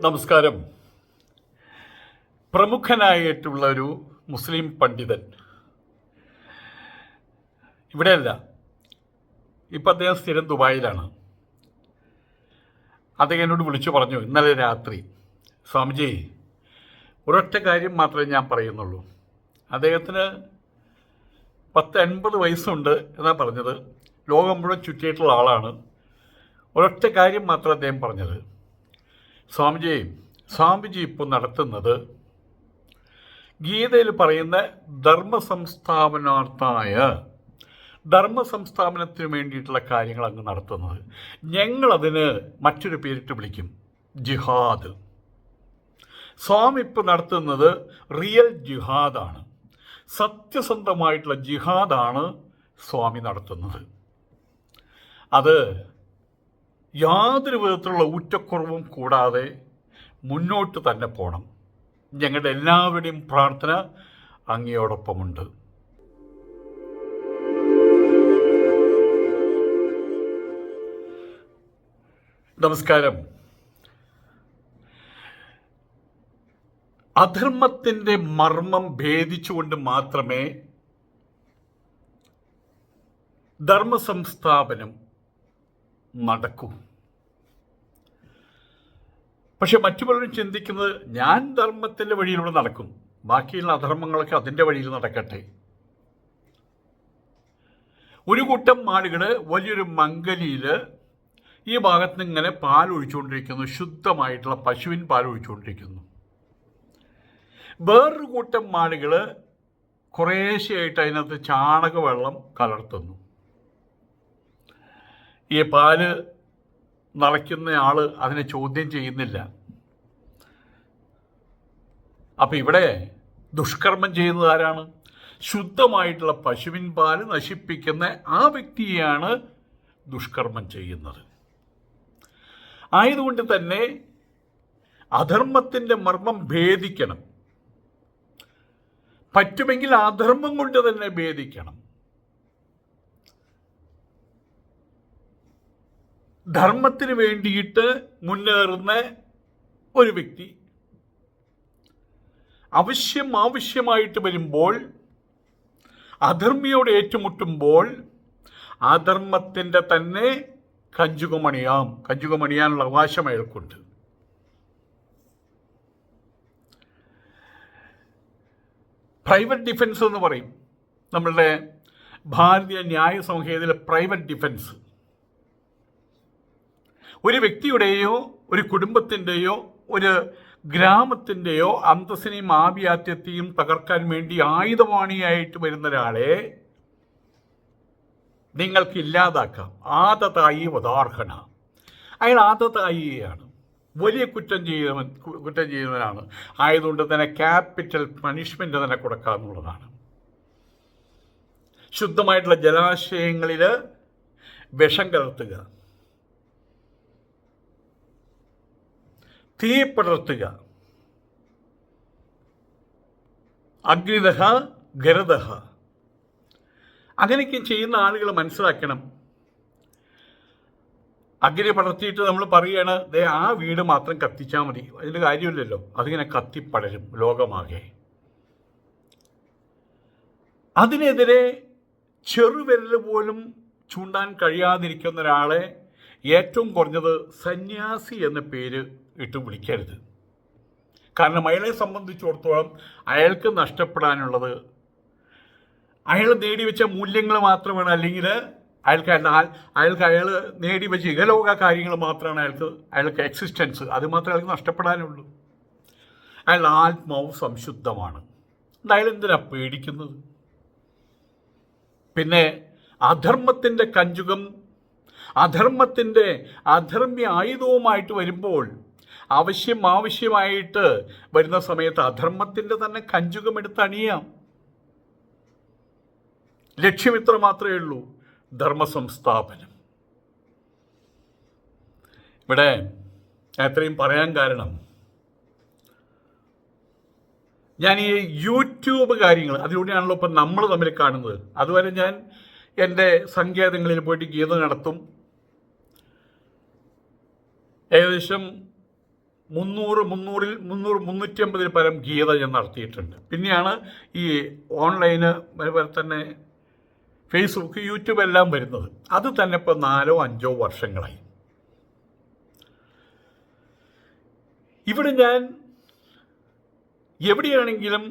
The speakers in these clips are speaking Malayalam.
നമസ്കാരം. പ്രമുഖനായിട്ടുള്ള ഒരു മുസ്ലിം പണ്ഡിതൻ ഇവിടെയല്ല, ഇപ്പം അദ്ദേഹം സ്ഥിരം ദുബായിലാണ്. അദ്ദേഹം എന്നോട് വിളിച്ചു പറഞ്ഞു ഇന്നലെ രാത്രി, സ്വാമിജി ഒരൊറ്റ കാര്യം മാത്രമേ ഞാൻ പറയുന്നുള്ളൂ. അദ്ദേഹത്തിന് 80 വയസ്സുണ്ട് എന്നാണ് പറഞ്ഞത്. ലോകം മുഴുവൻ ചുറ്റിയിട്ടുള്ള ആളാണ്. ഒരൊറ്റ കാര്യം മാത്രം അദ്ദേഹം പറഞ്ഞത്, സ്വാമിജി ഇപ്പോൾ നടത്തുന്നത് ഗീതയിൽ പറയുന്ന ധർമ്മസംസ്ഥാപനത്തിന് വേണ്ടിയിട്ടുള്ള കാര്യങ്ങൾ അങ്ങ് നടത്തുന്നത്. ഞങ്ങളതിന് മറ്റൊരു പേരിട്ട് വിളിക്കും, ജിഹാദ്. സ്വാമി ഇപ്പോൾ നടത്തുന്നത് റിയൽ ജിഹാദാണ്, സത്യസന്ധമായിട്ടുള്ള ജിഹാദാണ് സ്വാമി നടത്തുന്നത്. അത് യാതൊരു വിധത്തിലുള്ള ഊറ്റക്കുറവും കൂടാതെ മുന്നോട്ട് തന്നെ പോകണം. ഞങ്ങളുടെ എല്ലാവരുടെയും പ്രാർത്ഥന അങ്ങയോടൊപ്പമുണ്ട്. നമസ്കാരം. അധർമ്മത്തിൻ്റെ മർമ്മം ഭേദിച്ചുകൊണ്ട് മാത്രമേ ധർമ്മസംസ്ഥാപനം നടക്കൂ. പക്ഷെ മറ്റു പലരും ചിന്തിക്കുന്നത്, ഞാൻ ധർമ്മത്തിൻ്റെ വഴിയിലൂടെ നടക്കും, ബാക്കിയുള്ള അധർമ്മങ്ങളൊക്കെ അതിൻ്റെ വഴിയിൽ നടക്കട്ടെ. ഒരു കൂട്ടം ആളുകൾ വലിയൊരു മംഗലിയിൽ ഈ ഭാഗത്ത് നിന്ന് ഇങ്ങനെ പാൽ ഒഴിച്ചുകൊണ്ടിരിക്കുന്നു, ശുദ്ധമായിട്ടുള്ള പശുവിൻ പാൽ ഒഴിച്ചുകൊണ്ടിരിക്കുന്നു. വേറൊരു കൂട്ടം ആളുകൾ കുറേശ്ശെയായിട്ട് അതിനകത്ത് ചാണകവെള്ളം കലർത്തുന്നു. ഈ പാല് നിറയ്ക്കുന്ന ആൾ അതിനെ ചോദ്യം ചെയ്യുന്നില്ല. അപ്പം ഇവിടെ ദുഷ്കർമ്മം ചെയ്യുന്നത് ആരാണ്? ശുദ്ധമായിട്ടുള്ള പശുവിൻ പാല് നശിപ്പിക്കുന്ന ആ വ്യക്തിയെയാണ് ദുഷ്കർമ്മം ചെയ്യുന്നത്. ആയതുകൊണ്ട് തന്നെ അധർമ്മത്തിൻ്റെ മർമ്മം ഭേദിക്കണം. പറ്റുമെങ്കിൽ അധർമ്മം കൊണ്ട് തന്നെ ഭേദിക്കണം. ധർമ്മത്തിന് വേണ്ടിയിട്ട് മുന്നേറുന്ന ഒരു വ്യക്തി ആവശ്യമായിട്ട് വരുമ്പോൾ, അധർമ്മിയോട് ഏറ്റുമുട്ടുമ്പോൾ അധർമ്മത്തിൻ്റെ തന്നെ കഞ്ചുകമണിയാനുള്ള അവകാശം അയാൾക്കുണ്ട്. പ്രൈവറ്റ് ഡിഫൻസ് എന്ന് പറയും നമ്മളുടെ ഭാരതീയ ന്യായ സംഹിതയിലെ പ്രൈവറ്റ് ഡിഫൻസ്. ഒരു വ്യക്തിയുടെയോ ഒരു കുടുംബത്തിൻ്റെയോ ഒരു ഗ്രാമത്തിൻ്റെയോ അന്തസ്സിനെയും ആഭിജാത്യത്തെയും തകർക്കാൻ വേണ്ടി ആയുധപാണിയായിട്ട് വരുന്ന ഒരാളെ നിങ്ങൾക്ക് ഇല്ലാതാക്കാം. ആദതായി വദാർഹന, അയാൾ ആദതായിയാണ്, വലിയ കുറ്റം ചെയ്യുന്നവനാണ്. ആയതുകൊണ്ട് തന്നെ ക്യാപിറ്റൽ പണിഷ്മെൻ്റ് തന്നെ കൊടുക്കാമെന്നുള്ളതാണ്. ശുദ്ധമായിട്ടുള്ള ജലാശയങ്ങളിൽ വിഷം കലർത്തുക, തീ പടർത്തുക, അഗ്നിദഹ ഖരദഹ, അങ്ങനെയൊക്കെ ചെയ്യുന്ന ആളുകൾ മനസ്സിലാക്കണം. അഗ്നി പടർത്തിയിട്ട് നമ്മൾ പറയുകയാണ്, ആ വീട് മാത്രം കത്തിച്ചാൽ മതി, അതിൻ്റെ കാര്യമില്ലല്ലോ, അതിങ്ങനെ കത്തിപ്പടരും ലോകമാകെ. അതിനെതിരെ ചെറുവിരൽ പോലും ചൂണ്ടാൻ കഴിയാതിരിക്കുന്ന ഒരാളെ ഏറ്റവും കുറഞ്ഞത് സന്യാസി എന്ന പേര് ഇട്ട് വിളിക്കരുത്. കാരണം അയാളെ സംബന്ധിച്ചിടത്തോളം അയാൾക്ക് നഷ്ടപ്പെടാനുള്ളത് അയാൾ നേടിവെച്ച മൂല്യങ്ങൾ മാത്രമാണ്. അല്ലെങ്കിൽ അയാൾ നേടിവെച്ച ഇഹലോക കാര്യങ്ങൾ മാത്രമാണ് അയാൾക്ക് എക്സിസ്റ്റൻസ്, അത് മാത്രമേ അയാൾക്ക് നഷ്ടപ്പെടാനുള്ളൂ. അയാളുടെ ആത്മാവ് സംശുദ്ധമാണ്. അയാൾ എന്തിനാ പേടിക്കുന്നത്? പിന്നെ അധർമ്മത്തിൻ്റെ കഞ്ചുകം, അധർമ്മ്യ ആയുധവുമായിട്ട് വരുമ്പോൾ ആവശ്യമായിട്ട് വരുന്ന സമയത്ത് അധർമ്മത്തിൻ്റെ തന്നെ കഞ്ചുകം എടുത്ത് അണിയാം. ലക്ഷ്യം ഇത്ര മാത്രമേ ഉള്ളൂ, ധർമ്മസംസ്ഥാപനം. ഇവിടെ അത്രയും പറയാൻ കാരണം, ഞാൻ ഈ യൂട്യൂബ് കാര്യങ്ങൾ അതിലൂടെയാണല്ലോ ഇപ്പം നമ്മൾ തമ്മിൽ കാണുന്നത്. അതുവരെ ഞാൻ എൻ്റെ സങ്കേതങ്ങളിൽ പോയിട്ട് ഗീത നടത്തും. ഏകദേശം 350 പരം ഗീത ഞാൻ നടത്തിയിട്ടുണ്ട്. പിന്നെയാണ് ഈ ഓൺലൈന് അതുപോലെ തന്നെ ഫേസ്ബുക്ക്, യൂട്യൂബ് എല്ലാം വരുന്നത്. അത് തന്നെ ഇപ്പോൾ 4-5 വർഷങ്ങളായി. ഇവിടെ ഞാൻ എവിടെയാണെങ്കിലും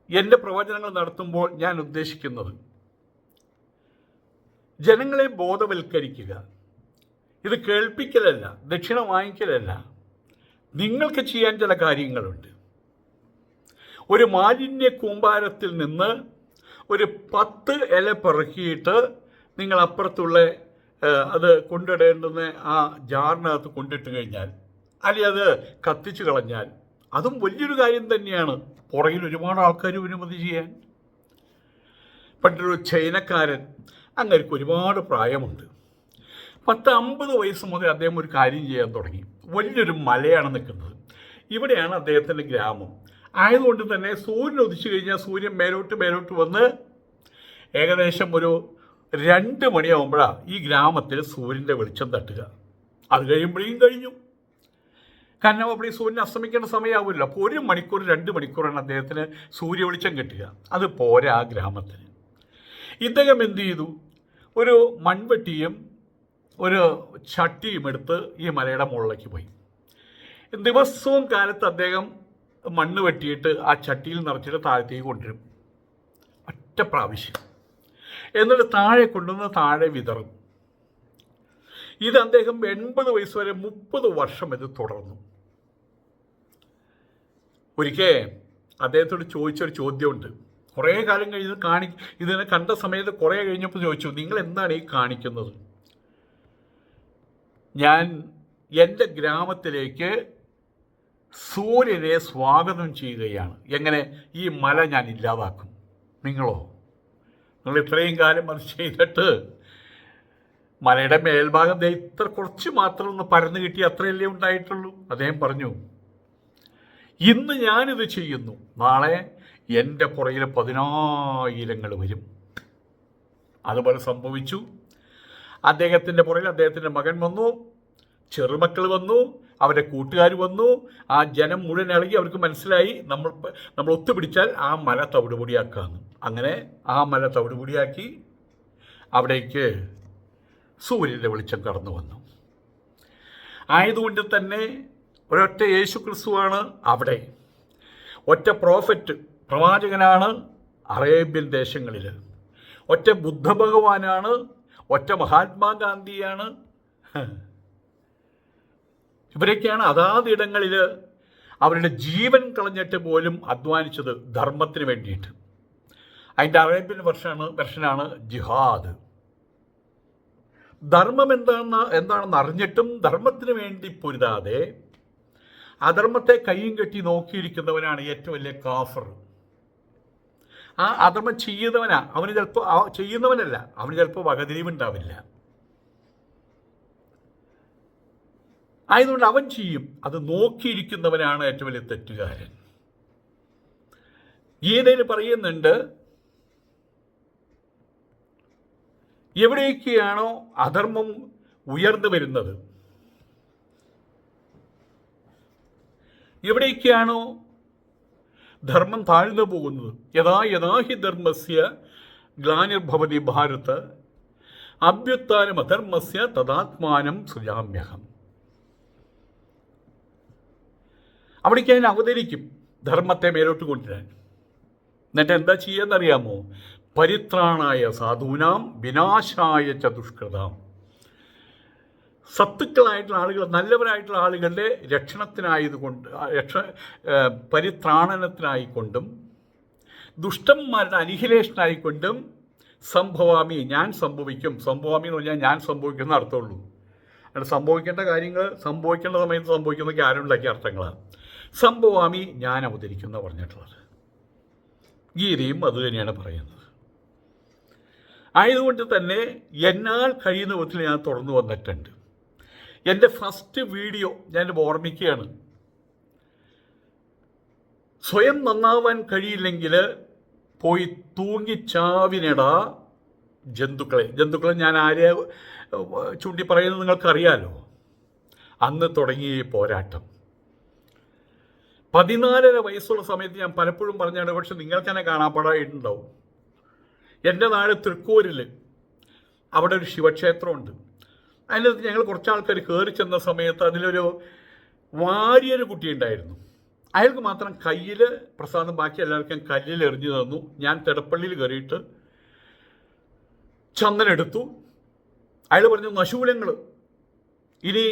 എൻ്റെ പ്രവചനങ്ങൾ നടത്തുമ്പോൾ ഞാൻ ഉദ്ദേശിക്കുന്നത് ജനങ്ങളെ ബോധവൽക്കരിക്കുക. ഇത് കേൾപ്പിക്കലല്ല, ദക്ഷിണ വാങ്ങിക്കലല്ല. നിങ്ങൾക്ക് ചെയ്യാൻ ചില കാര്യങ്ങളുണ്ട്. ഒരു മാലിന്യ കൂമ്പാരത്തിൽ നിന്ന് ഒരു 10 ഇല പെറുക്കിയിട്ട് നിങ്ങൾ അപ്പുറത്തുള്ള അത് കൊണ്ടിടേണ്ടുന്ന ആ ജാറിനകത്ത് കൊണ്ടിട്ട് കഴിഞ്ഞാൽ, അല്ലെങ്കിൽ അത് കത്തിച്ച് കളഞ്ഞാൽ അതും വലിയൊരു കാര്യം തന്നെയാണ്. പുറകിൽ ഒരുപാട് ആൾക്കാർ അനുമതി ചെയ്യാൻ. പണ്ടൊരു ചൈനക്കാരൻ, അങ്ങനെയൊക്കെ ഒരുപാട് പ്രായമുണ്ട്, 50 വയസ്സ് മുതൽ അദ്ദേഹം ഒരു കാര്യം ചെയ്യാൻ തുടങ്ങി. വലിയൊരു മലയാണ് നിൽക്കുന്നത്. ഇവിടെയാണ് അദ്ദേഹത്തിൻ്റെ ഗ്രാമം. ആയതുകൊണ്ട് തന്നെ സൂര്യൻ ഉദിച്ചു കഴിഞ്ഞാൽ സൂര്യൻ മേലോട്ട് വന്ന് ഏകദേശം ഒരു 2 മണിയാകുമ്പോഴാണ് ഈ ഗ്രാമത്തിൽ സൂര്യൻ്റെ വെളിച്ചം തട്ടുക. അത് കഴിയുമ്പോഴേക്കും കഴിഞ്ഞു. കാരണം അപ്പോൾ ഈ സൂര്യൻ അസ്തമിക്കേണ്ട സമയമാവില്ല. അപ്പോൾ 1 മണിക്കൂർ 2 മണിക്കൂറാണ് അദ്ദേഹത്തിന് സൂര്യ വെളിച്ചം കിട്ടുക. അത് പോരാ ആ ഗ്രാമത്തിന്. ഇദ്ദേഹം എന്ത് ചെയ്തു? ഒരു മൺവെട്ടിയും ഒരു ചട്ടിയും എടുത്ത് ഈ മലയുടെ മുകളിലേക്ക് പോയി. ദിവസവും കാലത്ത് അദ്ദേഹം മണ്ണ് വെട്ടിയിട്ട് ആ ചട്ടിയിൽ നിറച്ചിട്ട് താഴത്തേക്ക് കൊണ്ടുവരും, ഒറ്റ പ്രാവശ്യം. എന്നിട്ട് താഴെ കൊണ്ടുവന്ന് താഴെ വിതറും. ഇത് അദ്ദേഹം 80 വയസ്സ് വരെ 30 വർഷം ഇത് തുടർന്നു. ഒരിക്കൽ അദ്ദേഹത്തോട് ചോദിച്ചൊരു ചോദ്യമുണ്ട്. കുറേ കാലം കഴിഞ്ഞ് ഇതിനെ കണ്ട സമയത്ത് കുറേ കഴിഞ്ഞപ്പോൾ ചോദിച്ചു, നിങ്ങൾ എന്താണ് ഈ കാണിക്കുന്നത്? ഞാൻ എൻ്റെ ഗ്രാമത്തിലേക്ക് സൂര്യനെ സ്വാഗതം ചെയ്യുകയാണ്. എങ്ങനെ? ഈ മല ഞാൻ ഇല്ലാതാക്കും. നിങ്ങൾ ഇത്രയും കാലം അത് ചെയ്തിട്ട് മലയുടെ മേൽഭാഗം ഇത്ര കുറച്ച് മാത്രം ഒന്ന് പരന്നു കിട്ടി, അത്രയല്ലേ ഉണ്ടായിട്ടുള്ളൂ. അദ്ദേഹം പറഞ്ഞു, ഇന്ന് ഞാനിത് ചെയ്യുന്നു, നാളെ എൻ്റെ പുറകിൽ 10,000 വരും. അതുപോലെ സംഭവിച്ചു. അദ്ദേഹത്തിൻ്റെ പുറകിൽ അദ്ദേഹത്തിൻ്റെ മകൻ വന്നു, ചെറുമക്കൾ വന്നു, അവരുടെ കൂട്ടുകാർ വന്നു. ആ ജനം മുഴുവൻ ഇളകി. അവർക്ക് മനസ്സിലായി നമ്മൾ ഒത്തുപിടിച്ചാൽ ആ മല തവിടുപൊടിയാക്കാമെന്ന്. അങ്ങനെ ആ മല തവിടുപൊടിയാക്കി അവിടേക്ക് സൂര്യൻ്റെ വെളിച്ചം കടന്നു വന്നു. ആയതുകൊണ്ട് തന്നെ ഒരൊറ്റ യേശു ക്രിസ്തുവാണ് അവിടെ. ഒറ്റ പ്രവാചകനാണ് അറേബ്യൻ ദേശങ്ങളിൽ. ഒറ്റ ബുദ്ധഭഗവാനാണ്. ഒറ്റ മഹാത്മാഗാന്ധിയാണ്. ഇവരൊക്കെയാണ് അതാതിടങ്ങളിൽ അവരുടെ ജീവൻ കളഞ്ഞിട്ട് പോലും അധ്വാനിച്ചത് ധർമ്മത്തിന് വേണ്ടിയിട്ട്. അതിൻ്റെ അറേബ്യൻ വെർഷനാണ് ജിഹാദ്. ധർമ്മം എന്താണെന്ന് അറിഞ്ഞിട്ടും ധർമ്മത്തിന് വേണ്ടി പൊരുതാതെ അധർമ്മത്തെ കയ്യും കെട്ടി നോക്കിയിരിക്കുന്നവനാണ് ഏറ്റവും വലിയ കാഫർ. ആ അധർമ്മം അവന് ചിലപ്പോൾ ചെയ്യുന്നവനല്ല, അവന് ചിലപ്പോൾ വകതിരിവുണ്ടാവില്ല. ആയതുകൊണ്ട് അവൻ ചെയ്യും. അത് നോക്കിയിരിക്കുന്നവനാണ് ഏറ്റവും വലിയ തെറ്റുകാരൻ. ഗീതയിൽ പറയുന്നുണ്ട്, എവിടേക്കാണോ അധർമ്മം ഉയർന്നു വരുന്നത്, എവിടേക്കാണോ ധർമ്മം താഴ്ന്നു പോകുന്നത്, യഥാഹി ധർമ്മസ്യ ഗ്ലാനിർഭവതി ഭാരത അഭ്യുത്ഥാനം അധർമ്മസ്യ തദാത്മാനം സൃജാമ്യഹം. അവിടേക്ക് അതിനെ അവതരിക്കും ധർമ്മത്തെ മേലോട്ട് കൊണ്ടുവരാൻ. എന്നിട്ട് എന്താ ചെയ്യാന്നറിയാമോ? പരിത്രാണായ സാധൂനാം വിനാശായ ച ദുഷ്കൃതാം. സത്തുക്കളായിട്ടുള്ള ആളുകൾ, നല്ലവരായിട്ടുള്ള ആളുകളുടെ പരിത്രാണനത്തിനായിക്കൊണ്ടും ദുഷ്ടന്മാരുടെ അനിഹിലേഷനായിക്കൊണ്ടും സംഭവാമി, ഞാൻ സംഭവിക്കും. സംഭവാമി എന്ന് പറഞ്ഞാൽ ഞാൻ സംഭവിക്കുന്ന അർത്ഥമുള്ളൂ. അത് സംഭവിക്കേണ്ട കാര്യങ്ങൾ സംഭവിക്കേണ്ട സമയത്ത് സംഭവിക്കുന്നതൊക്കെ ആരുണ്ടാക്കിയ അർത്ഥങ്ങളാണ്. സംഭവാമി, ഞാൻ അവതരിക്കുന്ന പറഞ്ഞിട്ടുള്ളത്. ഗീതയും അതുതന്നെയാണ് പറയുന്നത്. ആയതുകൊണ്ട് തന്നെ എന്നാൽ കഴിയുന്ന വിധത്തിൽ ഞാൻ തുറന്നു വന്നിട്ടുണ്ട്. എൻ്റെ ഫസ്റ്റ് വീഡിയോ ഞാൻ ഓർമ്മിക്കുകയാണ്. സ്വയം നന്നാവാൻ കഴിയില്ലെങ്കിൽ പോയി തൂങ്ങിച്ചാവിനിടാ ജന്തുക്കളെ ഞാൻ ആരെ ചൂണ്ടി പറയുന്നത് നിങ്ങൾക്കറിയാലോ. അന്ന് തുടങ്ങിയ പോരാട്ടം 14.5 വയസ്സുള്ള സമയത്ത് ഞാൻ പലപ്പോഴും പറഞ്ഞാണ്, പക്ഷെ നിങ്ങൾക്ക് തന്നെ കാണാപ്പാടായിട്ടുണ്ടാവും. എൻ്റെ നാട് തൃക്കൂരിൽ അവിടെ ഒരു ശിവക്ഷേത്രമുണ്ട്. അതിനകത്ത് ഞങ്ങൾ കുറച്ച് ആൾക്കാർ കയറി ചെന്ന സമയത്ത് അതിലൊരു വാരിയൊരു കുട്ടി ഉണ്ടായിരുന്നു. അയാൾക്ക് മാത്രം കയ്യിൽ പ്രസാദം, ബാക്കി എല്ലാവർക്കും കല്ലിൽ എറിഞ്ഞു തന്നു. ഞാൻ തിടപ്പള്ളിയിൽ കയറിയിട്ട് ചന്ദനെടുത്തു. അയാൾ പറഞ്ഞു, നശൂലങ്ങൾ ഇനി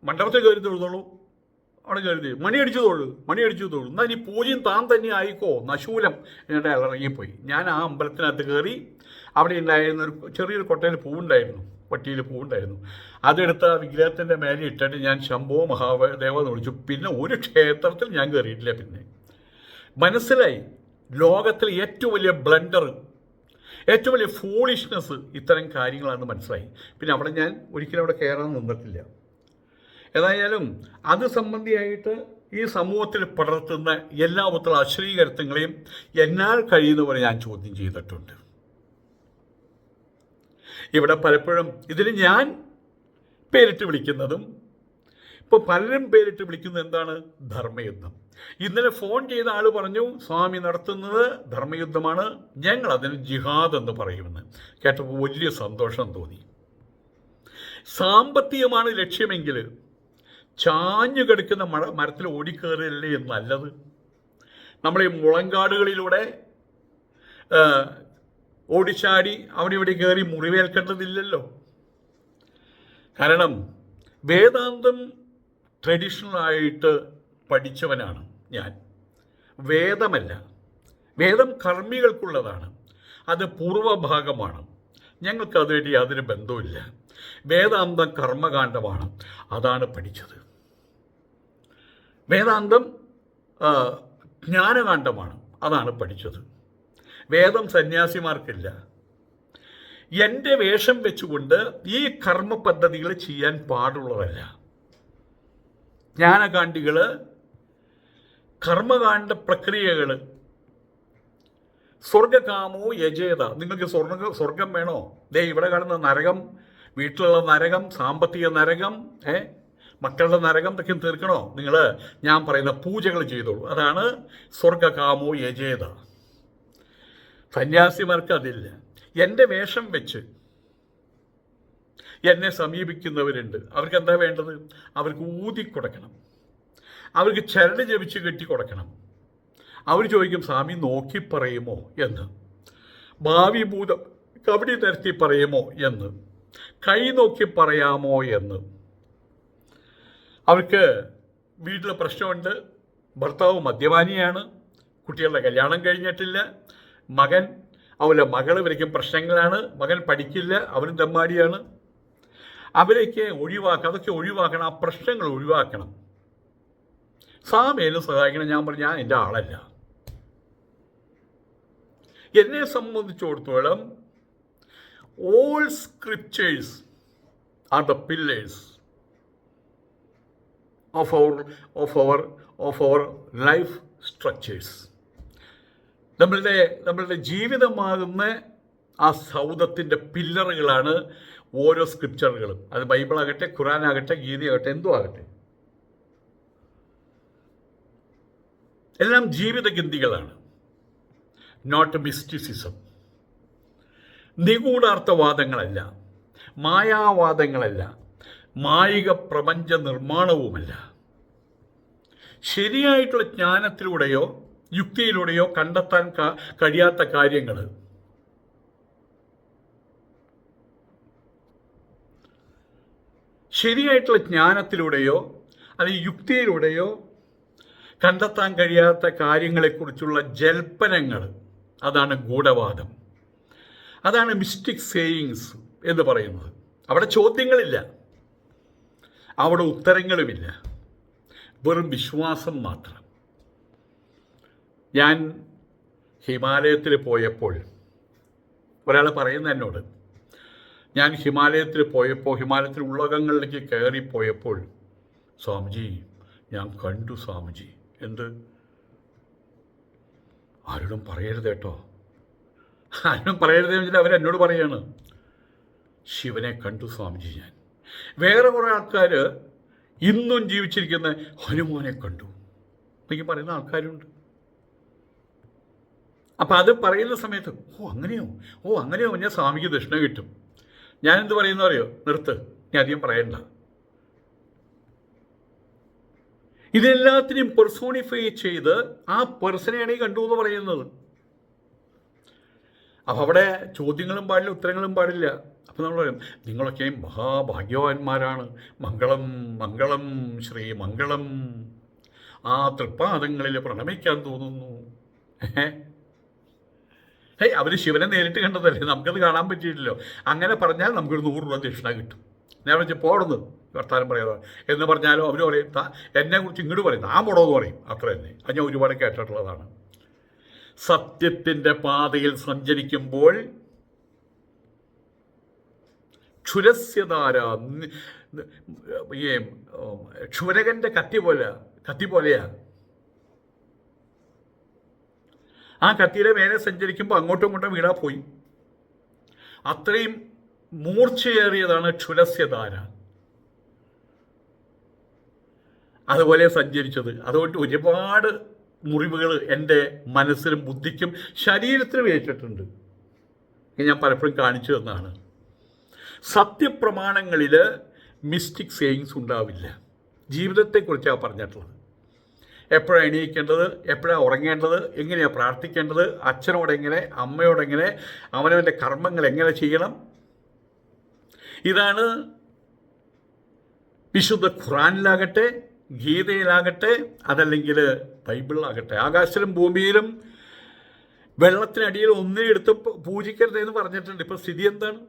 മണ്ഡപത്തിൽ കയറി തൊഴുതോളൂ. അവിടെ കരുതി മണി അടിച്ചു തൊഴു എന്നാൽ ഇനി പൂജ്യം താൻ തന്നെ ആയിക്കോ, നശൂലം എന്നിട്ട് അയാൾ ഇറങ്ങിപ്പോയി. ഞാൻ ആ അമ്പലത്തിനകത്ത് കയറി. അവിടെ ഉണ്ടായിരുന്ന ഒരു ചെറിയൊരു കൊട്ടയിൽ പൂവുണ്ടായിരുന്നു, പട്ടിയിൽ പൂവുണ്ടായിരുന്നു. അതെടുത്ത് ആ വിഗ്രഹത്തിൻ്റെ മേലെ ഇട്ടിട്ട് ഞാൻ ശംഭോ മഹാദേവ എന്ന് വിളിച്ചു. പിന്നെ ഒരു ക്ഷേത്രത്തിൽ ഞാൻ കയറിയിട്ടില്ല. പിന്നെ മനസ്സിലായി ലോകത്തിലെ ഏറ്റവും വലിയ ബ്ലണ്ടർ, ഏറ്റവും വലിയ ഫൂളിഷ്നെസ് ഇത്തരം കാര്യങ്ങളാണെന്ന് മനസ്സിലായി. പിന്നെ അവിടെ ഞാൻ ഒരിക്കലും അവിടെ കയറാൻ നിന്നിട്ടില്ല. ഏതായാലും അത് സംബന്ധിയായിട്ട് ഈ സമൂഹത്തിൽ പടർത്തുന്ന എല്ലാ വിധത്തിലുള്ള അശ്ലീകരത്വങ്ങളെയും എന്നാൽ കഴിയുന്നവരെ ഞാൻ ചോദ്യം ചെയ്തിട്ടുണ്ട്. ഇവിടെ പലപ്പോഴും ഇതിന് ഞാൻ പേരിട്ട് വിളിക്കുന്നതും, ഇപ്പോൾ പലരും പേരിട്ട് വിളിക്കുന്നത് എന്താണ്? ധർമ്മയുദ്ധം. ഇന്നലെ ഫോൺ ചെയ്ത ആൾ പറഞ്ഞു, സ്വാമി നടത്തുന്നത് ധർമ്മയുദ്ധമാണ്, ഞങ്ങൾ അതിന് ജിഹാദ് എന്ന് പറയുമെന്ന്. കേട്ടപ്പോൾ വലിയ സന്തോഷം തോന്നി. സാമ്പത്തികമാണ് ലക്ഷ്യമെങ്കിൽ ചാഞ്ഞു കിടക്കുന്ന മരത്തിൽ ഓടിക്കയറിയല്ലേ നല്ലത്. നമ്മൾ ഈ മുളങ്കാടുകളിലൂടെ ഓടിച്ചാടി അവിടെ ഇവിടെ കയറി മുറിവേൽക്കേണ്ടതില്ലല്ലോ. കാരണം വേദാന്തം ട്രഡീഷണലായിട്ട് പഠിച്ചവനാണ് ഞാൻ. വേദമല്ല, വേദം കർമ്മികൾക്കുള്ളതാണ്, അത് പൂർവഭാഗമാണ്. ഞങ്ങൾക്ക് അതുമായിട്ട് യാതൊരു ബന്ധവുമില്ല. വേദാന്തം കർമ്മകാണ്ഡമാണ്, അതാണ് പഠിച്ചത്. വേദാന്തം ജ്ഞാനകാണ്ഡമാണ്, അതാണ് പഠിച്ചത്. വേദം സന്യാസിമാർക്കില്ല. എൻ്റെ വേഷം വെച്ചുകൊണ്ട് ഈ കർമ്മ പദ്ധതികൾ ചെയ്യാൻ പാടുള്ളതല്ല. ജ്ഞാനകാണ്ഡികൾ കർമ്മകാണ്ഡ പ്രക്രിയകൾ, സ്വർഗകാമോ യജേത. നിങ്ങൾക്ക് സ്വർഗം വേണോ? ദേ ഇവിടെ കാണുന്ന നരകം, വീട്ടിലുള്ള നരകം, സാമ്പത്തിക നരകം, മക്കളുടെ നരകം ഇതൊക്കെ തീർക്കണോ? നിങ്ങൾ ഞാൻ പറയുന്ന പൂജകൾ ചെയ്തോളൂ. അതാണ് സ്വർഗകാമോ യജേത. സന്യാസിമാർക്ക് അതില്ല. എൻ്റെ വേഷം വെച്ച് എന്നെ സമീപിക്കുന്നവരുണ്ട്. അവർക്ക് എന്താ വേണ്ടത്? അവർക്ക് ഊതിക്കൊടുക്കണം, അവർക്ക് ചരട് ജപിച്ച് കെട്ടിക്കൊടുക്കണം. അവർ ചോദിക്കും, സ്വാമി നോക്കി പറയുമോ എന്ന്, ഭാവി ഭൂതം കബഡി നിരത്തി പറയുമോ എന്ന്, കൈ നോക്കി പറയാമോ എന്ന്. അവർക്ക് വീട്ടിൽ പ്രശ്നമുണ്ട്, ഭർത്താവ് മദ്യപാനിയാണ്, കുട്ടികളുടെ കല്യാണം കഴിഞ്ഞിട്ടില്ല, അവരുടെ മകൾ ഇവരേക്കും പ്രശ്നങ്ങളാണ്, മകൻ പഠിക്കില്ല, അവനും തെമ്മാടിയാണ്. അവരൊക്കെ അതൊക്കെ ഒഴിവാക്കണം, ആ പ്രശ്നങ്ങൾ ഒഴിവാക്കണം. സ്വാമിയെ സഹായിക്കണം. ഞാൻ പറഞ്ഞു, ഞാൻ എൻ്റെ ആളല്ല. എന്നെ സംബന്ധിച്ചിടത്തോളം all scriptures are the pillars of our life structures. നമ്മളുടെ ജീവിതമാകുന്ന ആ സൗധത്തിൻ്റെ പില്ലറുകളാണ് ഓരോ സ്ക്രിപ്ചറുകളും. അത് ബൈബിളാകട്ടെ, ഖുറാനാകട്ടെ, ഗീതയാകട്ടെ, എന്തോ ആകട്ടെ, എല്ലാം ജീവിതഗന്ധികളാണ്. Not mysticism. നിഗൂഢാർത്ഥവാദങ്ങളല്ല, മായാവാദങ്ങളല്ല, മായിക പ്രപഞ്ച നിർമ്മാണവുമല്ല. ശരിയായിട്ടുള്ള ജ്ഞാനത്തിലൂടെയോ യുക്തിയിലൂടെയോ കണ്ടെത്താൻ കഴിയാത്ത കാര്യങ്ങൾ ശരിയായിട്ടുള്ള ജ്ഞാനത്തിലൂടെയോ അല്ലെങ്കിൽ യുക്തിയിലൂടെയോ കണ്ടെത്താൻ കഴിയാത്ത കാര്യങ്ങളെക്കുറിച്ചുള്ള ജൽപ്പനങ്ങൾ, അതാണ് ഗൂഢവാദം. അതാണ് മിസ്റ്റിക് സേയിങ്സ് എന്ന് പറയുന്നത്. അവിടെ ചോദ്യങ്ങളില്ല, അവിടെ ഉത്തരങ്ങളുമില്ല, വെറും വിശ്വാസം മാത്രം. ഞാൻ ഹിമാലയത്തിൽ പോയപ്പോൾ ഒരാൾ പറയുന്ന എന്നോട്, ഞാൻ ഹിമാലയത്തിൽ പോയപ്പോൾ, ഹിമാലയത്തിൽ ഉള്ളകങ്ങളിലേക്ക് കയറിപ്പോയപ്പോൾ, സ്വാമിജി ഞാൻ കണ്ടു സ്വാമിജി. എന്ത്? ആരോടും പറയരുത് കേട്ടോ, ആരും പറയരുതെന്ന് വെച്ചിട്ട് അവരെന്നോട് പറയാണ്, ശിവനെ കണ്ടു സ്വാമിജി ഞാൻ. വേറെ കുറേ ആൾക്കാർ ഇന്നും ജീവിച്ചിരിക്കുന്ന ഹനുമാനെ കണ്ടു. എന്നൊക്കെ പറയുന്ന ആൾക്കാരുണ്ട്. അപ്പം അത് പറയുന്ന സമയത്ത് അങ്ങനെയോ ഞാൻ സ്വാമിക്ക് ദക്ഷിണ കിട്ടും. ഞാനെന്ത് പറയുന്ന അറിയോ, നിർത്ത്, നീ അധികം പറയണ്ട. ഇതെല്ലാത്തിനെയും പെർസോണിഫൈ ചെയ്ത് ആ പേഴ്സണെയാണ് ഈ കണ്ടു എന്ന് പറയുന്നത്. അപ്പം അവിടെ ചോദ്യങ്ങളും പാടില്ല, ഉത്തരങ്ങളും പാടില്ല. അപ്പം നമ്മൾ പറയും, നിങ്ങളൊക്കെ മഹാഭാഗ്യവാന്മാരാണ്, മംഗളം മംഗളം ശ്രീ മംഗളം, ആ തൃപ്പാദങ്ങളിൽ പ്രണമിക്കാൻ തോന്നുന്നു. അവർ ശിവനെ നേരിട്ട് കണ്ടതല്ലേ, നമുക്കത് കാണാൻ പറ്റിയിട്ടില്ലോ. അങ്ങനെ പറഞ്ഞാൽ നമുക്കൊരു 100 രൂപ ദക്ഷിണ കിട്ടും. ഞാൻ വെച്ചാൽ പോടുന്നു വർത്താനം പറയാതെ എന്ന് പറഞ്ഞാലും അവർ പറയും, എന്നെക്കുറിച്ച് ഇങ്ങോട്ട് പറയും, ആ പോടോ എന്ന് പറയും. അത്ര തന്നെ. അത് ഞാൻ ഒരുപാട് കേട്ടിട്ടുള്ളതാണ്. സത്യത്തിൻ്റെ പാതയിൽ സഞ്ചരിക്കുമ്പോൾ ക്ഷുരസ്യധാര, ഈ ക്ഷുരകൻ്റെ കത്തി പോലെയാ. ആ കത്തിയുടെ മേലെ സഞ്ചരിക്കുമ്പോൾ അങ്ങോട്ടും ഇങ്ങോട്ടും വീടാ പോയി. അത്രയും മൂർച്ചയേറിയതാണ് ക്ഷുരസ്യധാര. അതുപോലെ സഞ്ചരിച്ചത്. അതുകൊണ്ട് ഒരുപാട് മുറിവുകൾ എൻ്റെ മനസ്സിലും ബുദ്ധിക്കും ശരീരത്തിനും ഏറ്റിട്ടുണ്ട്. ഞാൻ പലപ്പോഴും കാണിച്ചു തന്നാണ്. സത്യപ്രമാണങ്ങളിൽ മിസ്റ്റിക് സേയിങ്സ് ഉണ്ടാവില്ല. ജീവിതത്തെക്കുറിച്ചാണ് പറഞ്ഞിട്ടുള്ളത്. എപ്പോഴാണ് എണീക്കേണ്ടത്, എപ്പോഴാണ് ഉറങ്ങേണ്ടത്, എങ്ങനെയാണ് പ്രാർത്ഥിക്കേണ്ടത്, അച്ഛനോടെങ്ങനെ, അമ്മയോടെങ്ങനെ, അവനവൻ്റെ കർമ്മങ്ങൾ എങ്ങനെ ചെയ്യണം. ഇതാണ് വിശുദ്ധ ഖുറാനിലാകട്ടെ, ഗീതയിലാകട്ടെ, അതല്ലെങ്കിൽ ബൈബിളിലാകട്ടെ. ആകാശത്തിലും ഭൂമിയിലും വെള്ളത്തിനടിയിൽ ഒന്നിനെ എടുത്ത് പൂജിക്കരുതെന്ന് പറഞ്ഞിട്ടുണ്ട്. ഇപ്പോൾ സ്ഥിതി എന്താണ്?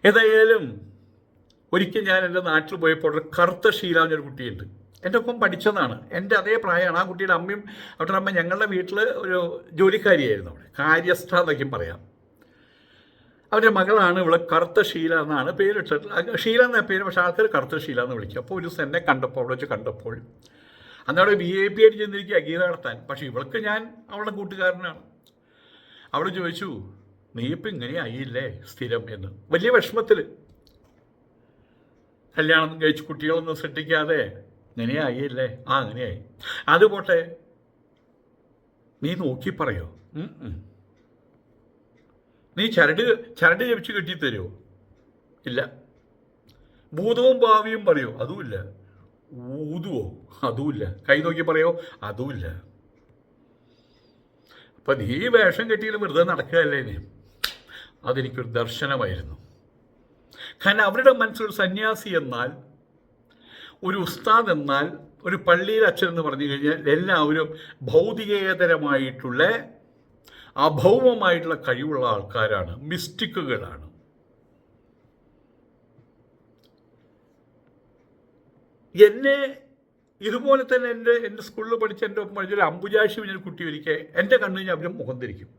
ഏതായാലും ഒരിക്കൽ ഞാൻ എൻ്റെ നാട്ടിൽ പോയപ്പോൾ ഒരു കറുത്ത ഷീല എന്നൊരു കുട്ടിയുണ്ട്. എൻ്റെ ഒപ്പം പഠിച്ചതാണ്. എൻ്റെ അതേ പ്രായമാണ്. ആ കുട്ടിയുടെ അമ്മയും അവരുടെ അമ്മ ഞങ്ങളുടെ വീട്ടിൽ ഒരു ജോലിക്കാരിയായിരുന്നു. അവിടെ കാര്യസ്ഥ എന്നൊക്കെയും പറയാം. അവരുടെ മകളാണ് ഇവിടെ. കറുത്ത ഷീല എന്നാണ് പേരിട്ടിട്ട്. ഷീല എന്ന പേര്, പക്ഷേ ആൾക്കാർ കറുത്ത ഷീല എന്ന് വിളിക്കും. അപ്പോൾ ഒരു ദിവസം എന്നെ കണ്ടപ്പോൾ, അവിടെ വെച്ച് കണ്ടപ്പോൾ, അന്നവിടെ VIP ആയിട്ട് ചെന്നിരിക്കുക ഗീത നടത്താൻ. പക്ഷേ ഇവൾക്ക് ഞാൻ അവളുടെ കൂട്ടുകാരനാണ്. അവൾ ചോദിച്ചു, നീ ഇപ്പം ഇങ്ങനെ ആയില്ലേ സ്ഥിരം എന്ന്. വലിയ വിഷമത്തിൽ. കല്യാണം കഴിച്ച് കുട്ടികളൊന്നും സൃഷ്ടിക്കാതെ ഇങ്ങനെയായില്ലേ? അങ്ങനെയായി. അതുപോട്ടെ, നീ നോക്കി പറയോ? നീ ചരട് ജപിച്ച് കെട്ടിത്തരുമോ? ഇല്ല. ഭൂതവും ഭാവിയും പറയോ? അതുമില്ല. ഊതുവോ? അതുമില്ല. കൈ നോക്കി പറയോ? അതുമില്ല. അപ്പം നീ വേഷം കെട്ടിയിട്ട് വെറുതെ നടക്കുകയല്ലേ? നീ അതെനിക്കൊരു ദർശനമായിരുന്നു. കാരണം അവരുടെ മനസ്സിലൊരു സന്യാസി എന്നാൽ, ഒരു ഉസ്താദ് എന്നാൽ, ഒരു പള്ളിയിൽ അച്ഛൻ എന്ന് പറഞ്ഞു കഴിഞ്ഞാൽ എല്ലാവരും ഭൗതികേതരമായിട്ടുള്ള അഭൗമമായിട്ടുള്ള കഴിവുള്ള ആൾക്കാരാണ്, മിസ്റ്റിക്കുകളാണ്. എന്നെ ഇതുപോലെ തന്നെ എൻ്റെ സ്കൂളിൽ പഠിച്ച എൻ്റെ ഒപ്പം പഠിച്ചൊരു അംബുജാഷി ഒരു കുട്ടി ഒരിക്കൽ എൻ്റെ കണ്ണു കഴിഞ്ഞാൽ അവരും മുഖം തിരിക്കും.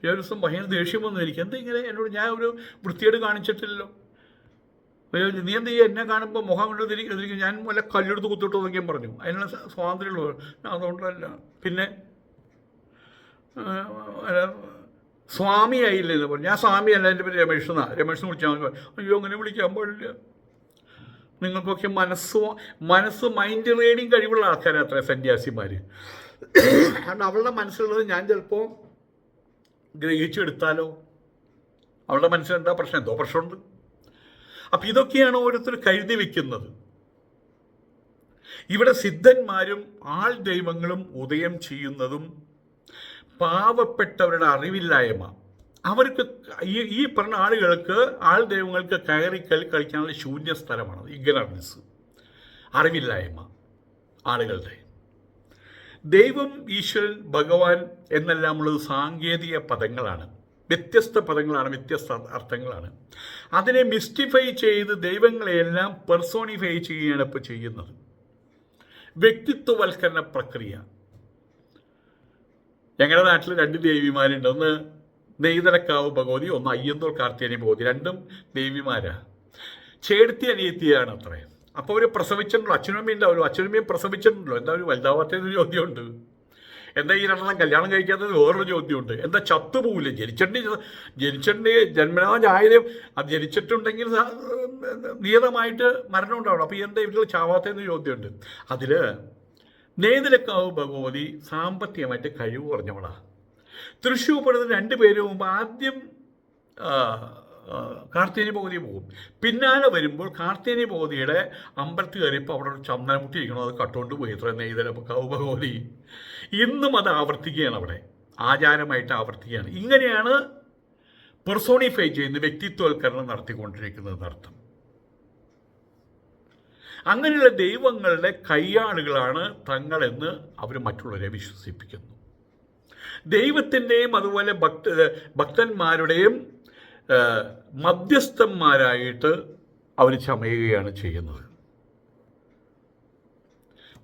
ഒരു ദിവസം ഭയങ്കര ദേഷ്യം വന്നു എനിക്ക്. എന്താ ഇങ്ങനെ എന്നോട്? ഞാൻ ഒരു വൃത്തിയോട് കാണിച്ചിട്ടില്ലല്ലോ. നീ എന്ത് ചെയ്യുക? എന്നെ കാണുമ്പോൾ മുഖം കൊണ്ട് തിരിക്കും. ഞാൻ വല്ല കല്ലെടുത്ത് കുത്തിട്ടോ എന്നൊക്കെയും പറഞ്ഞു. അതിനുള്ള സ്വാതന്ത്ര്യമുള്ളൂ. അതുകൊണ്ടല്ല. പിന്നെ സ്വാമിയായില്ലേ എന്ന് പറഞ്ഞു. ഞാൻ സ്വാമിയല്ല, എൻ്റെ പേര് രമേഷ് വിളിച്ചാൽ മതി. അയ്യോ, അങ്ങനെ വിളിക്കാൻ പാടില്ല. നിങ്ങൾക്കൊക്കെ മനസ്സ് മൈൻഡ് റീഡിങ് കഴിവുള്ള ആൾക്കാരാണ് അത്ര സന്യാസിമാർ. കാരണം അവളുടെ മനസ്സിലുള്ളത് ഞാൻ ചിലപ്പോൾ ഗ്രഹിച്ചെടുത്താലോ? അവളുടെ മനസ്സിലെന്താ പ്രശ്നം? എന്തോ പ്രശ്നമുണ്ട്. അപ്പം ഇതൊക്കെയാണ് ഓരോരുത്തർ കരുതി വയ്ക്കുന്നത്. ഇവിടെ സിദ്ധന്മാരും ആൾ ദൈവങ്ങളും ഉദയം ചെയ്യുന്നതും പാവപ്പെട്ടവരുടെ അറിവില്ലായ്മ. അവർക്ക് ഈ പറഞ്ഞ ആൾ ദൈവങ്ങൾക്ക് കളിക്കാനുള്ള ശൂന്യ സ്ഥലമാണ് ഇഗ്നറൻസ്, അറിവില്ലായ്മ ആളുകളുടെ. ദൈവം, ഈശ്വരൻ, ഭഗവാൻ എന്നെല്ലാമുള്ളത് സാങ്കേതിക പദങ്ങളാണ്, വ്യത്യസ്ത പദങ്ങളാണ്, വ്യത്യസ്ത അർത്ഥങ്ങളാണ്. അതിനെ മിസ്റ്റിഫൈ ചെയ്ത് ദൈവങ്ങളെയെല്ലാം പെർസോണിഫൈ ചെയ്യുകയാണ് ഇപ്പോൾ ചെയ്യുന്നത്. വ്യക്തിത്വവൽക്കരണ പ്രക്രിയ. ഞങ്ങളുടെ നാട്ടിൽ 2 ദേവിമാരുണ്ട്. ഒന്ന് നെയ്തലക്കാവ് ഭഗവതി, ഒന്ന് അയ്യന്തോൾ കാർത്തിയാനി ഭഗവതി. 2 ദേവിമാരാണ്. ചേർത്തി അനിയത്തിയാണ് അത്രയും. അപ്പോൾ അവർ പ്രസവിച്ചിട്ടുണ്ടല്ലോ. അച്ഛനമ്മയും ഉണ്ടാവുമല്ലോ. അച്ഛനമ്മയും പ്രസവിച്ചിട്ടുണ്ടല്ലോ. എന്താ ഒരു വലുതാവാത്തതൊരു ചോദ്യമുണ്ട്. എന്താ ഈ രണ്ടെണ്ണം കല്യാണം കഴിക്കാത്തത് വേറൊരു ചോദ്യമുണ്ട്. എന്താ ചത്തുപോകില്ല? ജനിച്ചിട്ട് ജന്മനാ ജായതയും അത് ജനിച്ചിട്ടുണ്ടെങ്കിൽ നിയതമായിട്ട് മരണം ഉണ്ടാവണം. അപ്പോൾ എന്താ ഇവർ ചാവാത്തതെന്ന് ചോദ്യമുണ്ട്. അതിൽ നേതിലക്കാവ് ഭഗവതി സാമ്പത്തികമായിട്ട് കഴിവ് കുറഞ്ഞവളാണ്. തൃശ്ശൂർ പെടുന്ന രണ്ടുപേരും മുമ്പ് ആദ്യം കാർത്തികേനി ഭഗവതി പോകും. പിന്നാലെ വരുമ്പോൾ കാർത്തികേനി ഭഗവതിയുടെ അമ്പലത്തിൽ കയറിയപ്പോൾ അവിടെ ഒരു ചന്ദനമുട്ടി ഇരിക്കണം, അത് കട്ടുകൊണ്ട് പോയി. ഇത്ര നെയ്തലക്കാവ് ഭഗവതി ഇന്നും അത് ആവർത്തിക്കുകയാണ്, അവിടെ ആചാരമായിട്ട് ആവർത്തിക്കുകയാണ്. ഇങ്ങനെയാണ് പെർസോണിഫൈ ചെയ്യുന്ന വ്യക്തിത്വവൽക്കരണം നടത്തിക്കൊണ്ടിരിക്കുന്നത് അർത്ഥം. അങ്ങനെയുള്ള ദൈവങ്ങളുടെ കയ്യാളുകളാണ് തങ്ങളെന്ന് അവർ മറ്റുള്ളവരെ വിശ്വസിപ്പിക്കുന്നു. ദൈവത്തിൻ്റെയും അതുപോലെ ഭക്തന്മാരുടെയും മധ്യസ്ഥന്മാരായിട്ട് അവർ ചമയുകയാണ് ചെയ്യുന്നത്.